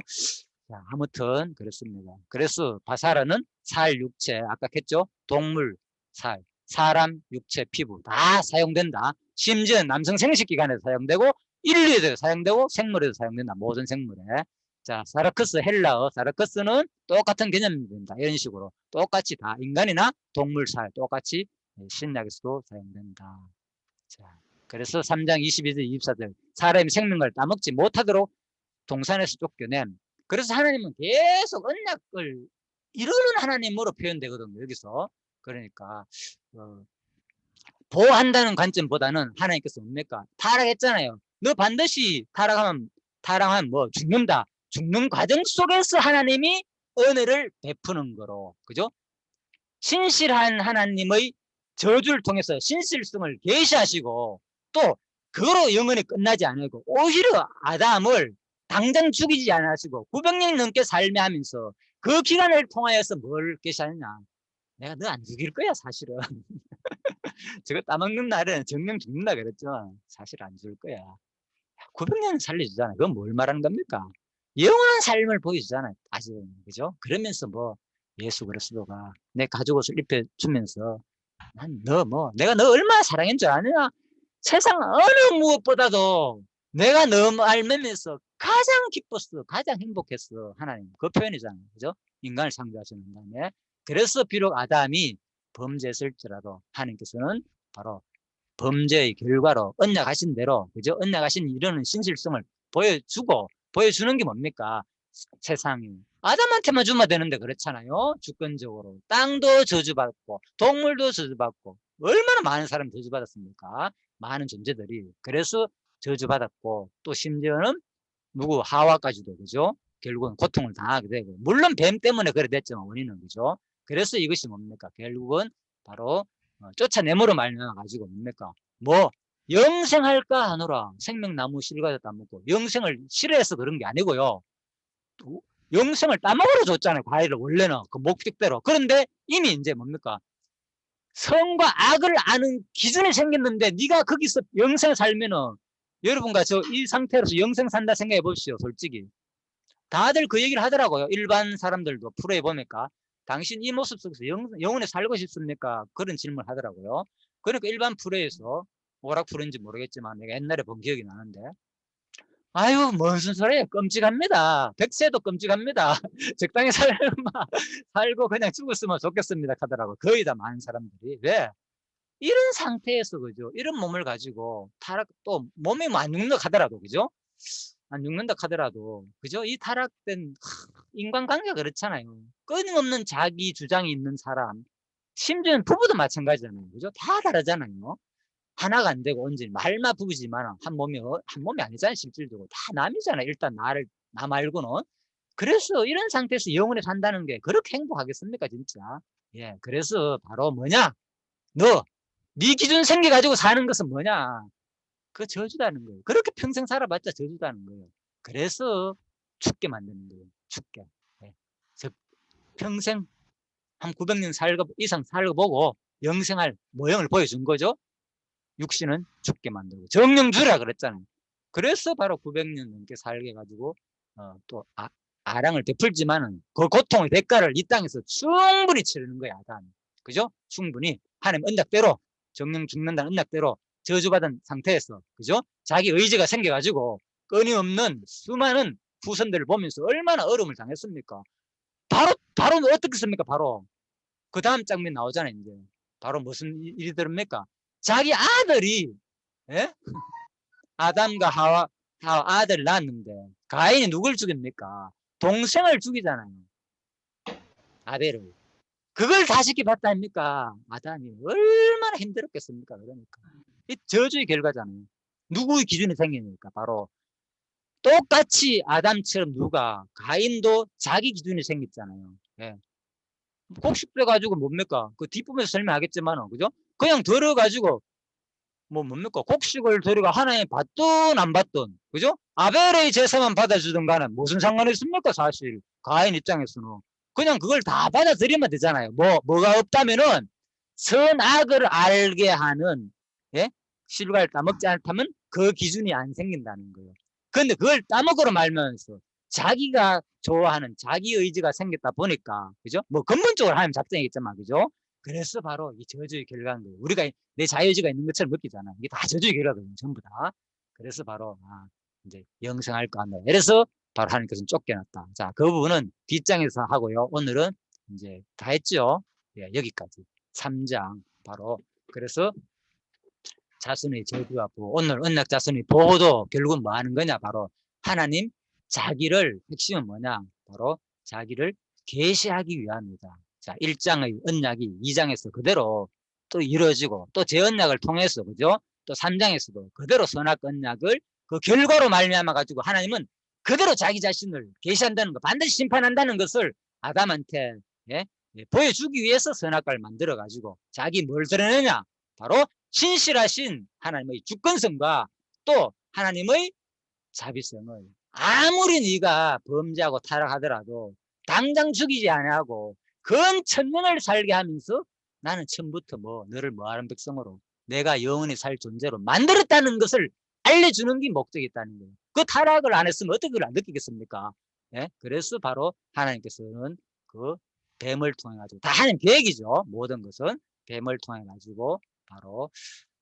자, 아무튼 그렇습니다. 그래서 바사라는 살, 육체, 아까 했죠? 동물, 살, 사람, 육체, 피부 다 사용된다. 심지어 남성 생식기관에도 사용되고 인류에도 사용되고 생물에도 사용된다. 모든 생물에. 자, 사르크스, 헬라어 사르크스는 똑같은 개념이 된다. 이런 식으로 똑같이 다 인간이나 동물, 살 똑같이 신약에서도 사용된다. 자, 그래서 3장 22절 24절 사람이 생명을 따먹지 못하도록 동산에서 쫓겨낸. 그래서 하나님은 계속 언약을 이루는 하나님으로 표현되거든요. 여기서. 그러니까 보호한다는 관점보다는 하나님께서 뭡니까? 타락했잖아요. 너 반드시 타락하면 뭐 죽는다. 죽는 과정 속에서 하나님이 은혜를 베푸는 거로. 그죠? 신실한 하나님의 저주를 통해서 신실성을 계시하시고 또 그로 영원히 끝나지 않고 오히려 아담을 당장 죽이지 않으시고 900년 넘게 살면서 그 기간을 통하여서 뭘 계시하느냐. 내가 너 안 죽일 거야 사실은. 저거 따먹는 날은 정령 죽는다 그랬죠. 사실 안 죽을 거야. 900년 살려주잖아. 그건 뭘 말하는 겁니까? 영원한 삶을 보여주잖아요. 아직, 그죠? 그러면서 뭐, 예수 그리스도가 내 가죽 옷을 입혀주면서, 내가 너 얼마나 사랑한 줄 아느냐? 세상 어느 무엇보다도 내가 너 알면서 가장 기뻤어. 가장 행복했어. 하나님. 그 표현이잖아요. 그죠? 인간을 창조하시는 다음에. 그래서 비록 아담이 범죄했을지라도 하나님께서는 바로 범죄의 결과로 언약하신 대로, 그죠? 언약하신 이러는 신실성을 보여주는 게 뭡니까? 세상이. 아담한테만 주면 되는데 그렇잖아요. 주권적으로. 땅도 저주받고, 동물도 저주받고, 얼마나 많은 사람이 저주받았습니까? 많은 존재들이. 그래서 저주받았고, 또 심지어는 하와까지도, 그죠? 결국은 고통을 당하게 되고, 물론 뱀 때문에 그래 됐지만, 원인은, 그죠? 그래서 이것이 뭡니까? 결국은 바로 쫓아내므로 말미암아 가지고 뭡니까? 영생할까 하노라. 생명나무 실과도 따먹고 영생을 싫어해서 그런 게 아니고요. 영생을 따먹으러 줬잖아요. 과일을 원래는 그 목적대로. 그런데 이미 이제 뭡니까? 선과 악을 아는 기준이 생겼는데 네가 거기서 영생 살면은 여러분과 저 이 상태로서 영생 산다 생각해 보십시오. 솔직히. 다들 그 얘기를 하더라고요. 일반 사람들도 프로에 보니까 당신 이 모습 속에서 영원히 살고 싶습니까? 그런 질문을 하더라고요. 그러니까 일반 프로에서 오락 프로인지 모르겠지만 내가 옛날에 본 기억이 나는데 아유 무슨 소리예요. 끔찍합니다. 백세도 끔찍합니다. 적당히 살고 그냥 죽었으면 좋겠습니다 하더라고요. 거의 다 많은 사람들이. 왜? 이런 상태에서 그죠? 이런 몸을 가지고 또 몸이 안 죽는다 하더라도 그죠? 안 죽는다 하더라도 그죠? 이 타락된 인간관계가 그렇잖아요. 끊임없는 자기 주장이 있는 사람, 심지어는 부부도 마찬가지잖아요. 그죠? 다 다르잖아요. 하나가 안 되고 온전히 말만 부부지만 한 몸이 아니잖아요. 실질적으로 다 남이잖아요. 일단 나 말고는. 그래서 이런 상태에서 영원히 산다는 게 그렇게 행복하겠습니까, 진짜? 예, 그래서 바로 뭐냐? 네 기준 생겨가지고 사는 것은 뭐냐? 그 저주다는 거예요. 그렇게 평생 살아봤자 저주다는 거예요. 그래서 죽게 만드는 거예요. 죽게. 네. 평생 한 900년 이상 살고 보고 영생할 모형을 보여준 거죠. 육신은 죽게 만들고 정령주라 그랬잖아요. 그래서 바로 900년 넘게 살게 가지고 또 아랑을 베풀지만은 그 고통의 대가를 이 땅에서 충분히 치르는 거야. 아담. 그죠? 충분히 하나님 언약대로 정령 죽는다는 언약대로 저주받은 상태에서 그죠? 자기 의지가 생겨가지고 끊임없는 수많은 후손들을 보면서 얼마나 어려움을 당했습니까? 바로 어떻게 씁니까? 바로 그 다음 장면 나오잖아요. 이제 바로 무슨 일이 들습니까? 자기 아들이 예? 아담과 하와 아들을 낳았는데 가인이 누굴 죽입니까? 동생을 죽이잖아요. 아벨을. 그걸 다 지켜봤다 아닙니까? 아담이 얼마나 힘들었겠습니까? 그러니까 이 저주의 결과잖아요. 누구의 기준이 생기니까 바로 똑같이 아담처럼 가인도 자기 기준이 생겼잖아요. 예. 곡식돼가지고 뭡니까? 그 뒷부분에서 설명하겠지만, 그죠? 그냥 들어가지고 뭡니까? 곡식을 들어가 하나님 받든 안 받든, 그죠? 아벨의 제사만 받아주든 간에 무슨 상관이 있습니까? 사실 가인 입장에서는 그냥 그걸 다 받아들이면 되잖아요. 뭐가 없다면은 선악을 알게 하는 예? 실과를 따먹지 않다면 그 기준이 안 생긴다는 거예요. 그런데 그걸 따먹으러 말면서 자기가 좋아하는 자기 의지가 생겼다 보니까 그죠? 뭐 근본적으로 하나님 작정이겠지만 그죠? 그래서 바로 이 저주의 결과인 거예요. 우리가 내 자유의지가 있는 것처럼 느끼잖아. 이게 다 저주의 결과거든요. 전부 다. 그래서 바로 이제 영생할 거 같네. 그래서 바로 하나님께서는 쫓겨났다. 자, 그 부분은 뒷장에서 하고요. 오늘은 이제 다 했죠. 예, 여기까지. 3장 바로 그래서 자손의 저주와 보호. 오늘 언약 자손의 보호도 결국은 뭐 하는 거냐? 바로 하나님 자기를 핵심은 뭐냐? 바로 자기를 계시하기 위함이다. 자, 1장의 언약이 2장에서 그대로 또 이루어지고 또 재언약을 통해서 그죠? 또 3장에서도 그대로 선악 언약을 그 결과로 말미암아 가지고 하나님은 그대로 자기 자신을 계시한다는 거, 반드시 심판한다는 것을 아담한테 예? 보여주기 위해서 선악과를 만들어 가지고 자기 뭘 드러내냐? 바로 신실하신 하나님의 주권성과 또 하나님의 자비성을 아무리 네가 범죄하고 타락하더라도 당장 죽이지 아니하고 근 천년을 살게 하면서 나는 처음부터 너를 뭐하는 백성으로 내가 영원히 살 존재로 만들었다는 것을 알려주는 게 목적이 있다는 거예요. 그 타락을 안 했으면 어떻게 그걸 안 느끼겠습니까? 예? 그래서 바로 하나님께서는 그 뱀을 통해 가지고 다 하나님 계획이죠. 모든 것은 뱀을 통해 가지고 바로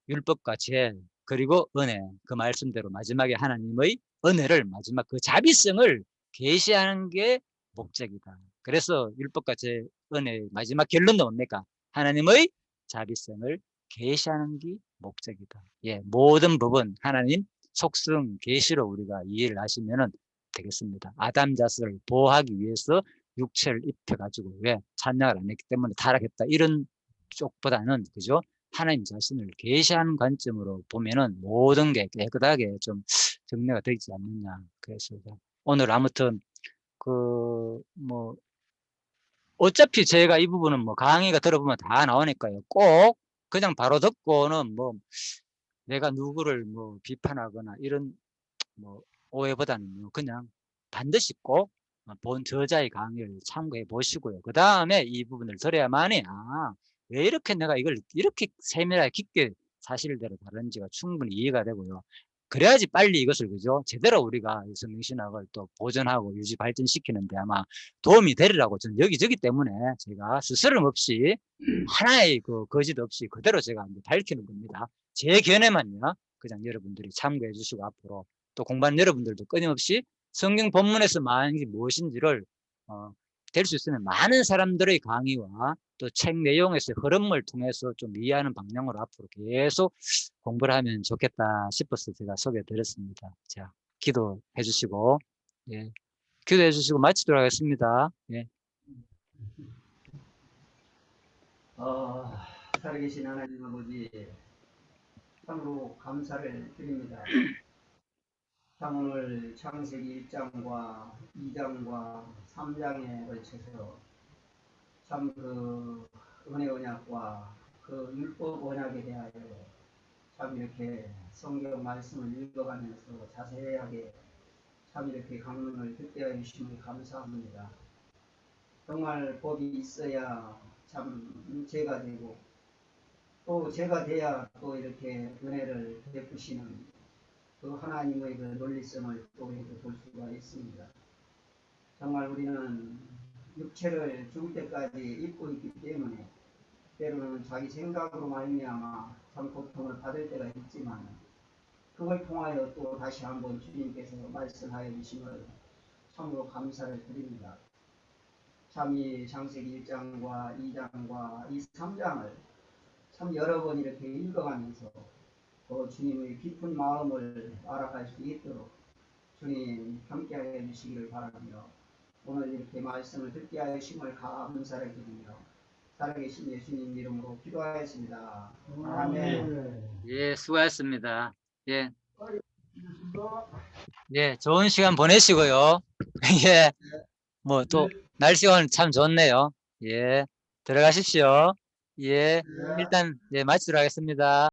율법과 죄 그리고 은혜 그 말씀대로 마지막에 하나님의 은혜를 마지막 그 자비성을 계시하는 게 목적이다. 그래서 율법과 죄 은혜의 마지막 결론은 뭡니까? 하나님의 자비성을 계시하는 게 목적이다. 예, 모든 부분 하나님 속성 계시로 우리가 이해를 하시면은 되겠습니다. 아담 자스를 보호하기 위해서 육체를 입혀가지고 왜 찬양을 안 했기 때문에 타락했다 이런 쪽보다는 그죠? 하나님 자신을 계시하는 관점으로 보면은 모든 게 깨끗하게 좀 정리가 되지 않느냐. 그래서 오늘 아무튼 어차피 제가 이 부분은 강의가 들어보면 다 나오니까요. 꼭 그냥 바로 듣고는 내가 누구를 비판하거나 이런 오해보다는요. 그냥 반드시 꼭 본 저자의 강의를 참고해 보시고요. 그 다음에 이 부분을 들어야만이 왜 이렇게 내가 이걸 이렇게 세밀하게 깊게 사실대로 다른지가 충분히 이해가 되고요. 그래야지 빨리 이것을 그죠? 제대로 우리가 성경신학을 또 보존하고 유지 발전시키는데 아마 도움이 되리라고 저는 여기저기 때문에 제가 스스럼 없이 하나의 그 거짓 없이 그대로 제가 밝히는 겁니다. 제 견해만요. 그냥 여러분들이 참고해 주시고 앞으로 또 공부하는 여러분들도 끊임없이 성경 본문에서 말하는 게 무엇인지를 될 수 있으면 많은 사람들의 강의와 또 책 내용에서의 흐름을 통해서 좀 이해하는 방향으로 앞으로 계속 공부를 하면 좋겠다 싶어서 제가 소개해 드렸습니다. 자, 기도해 주시고, 예, 기도해 주시고 마치도록 하겠습니다. 예. 살아계신 하나님 아버지, 참으로 감사를 드립니다. 참 오늘 창세기 1장과 2장과 3장에 걸쳐서 참 그 은혜 언약과 그 율법 언약에 대하여 참 이렇게 성경 말씀을 읽어가면서 자세하게 참 이렇게 강론을 듣게 해주심을 감사합니다. 정말 법이 있어야 참 죄가 되고 또 죄가 돼야 또 이렇게 은혜를 베푸시는 그 하나님의 그 논리성을 또 이렇게 볼 수가 있습니다. 정말 우리는 육체를 죽을 때까지 입고 있기 때문에 때로는 자기 생각으로 말미암아 참 고통을 받을 때가 있지만 그걸 통하여 또 다시 한번 주님께서 말씀하여 주심을 참으로 감사를 드립니다. 참 이 창세기 1장과 2장과 이 3장을 참 여러 번 이렇게 읽어가면서 주님의 깊은 마음을 알아갈 수 있도록 주님 함께하여 주시기를 바라며 오늘 이렇게 말씀을 듣게 하여 주심을 감사를 드리며 살아계신 예수님 이름으로 기도하였습니다. 아멘. 예, 수고하셨습니다. 예. 예, 좋은 시간 보내시고요. 예, 또 날씨가 오늘 참 좋네요. 예, 들어가십시오. 예, 일단 예, 마치도록 하겠습니다.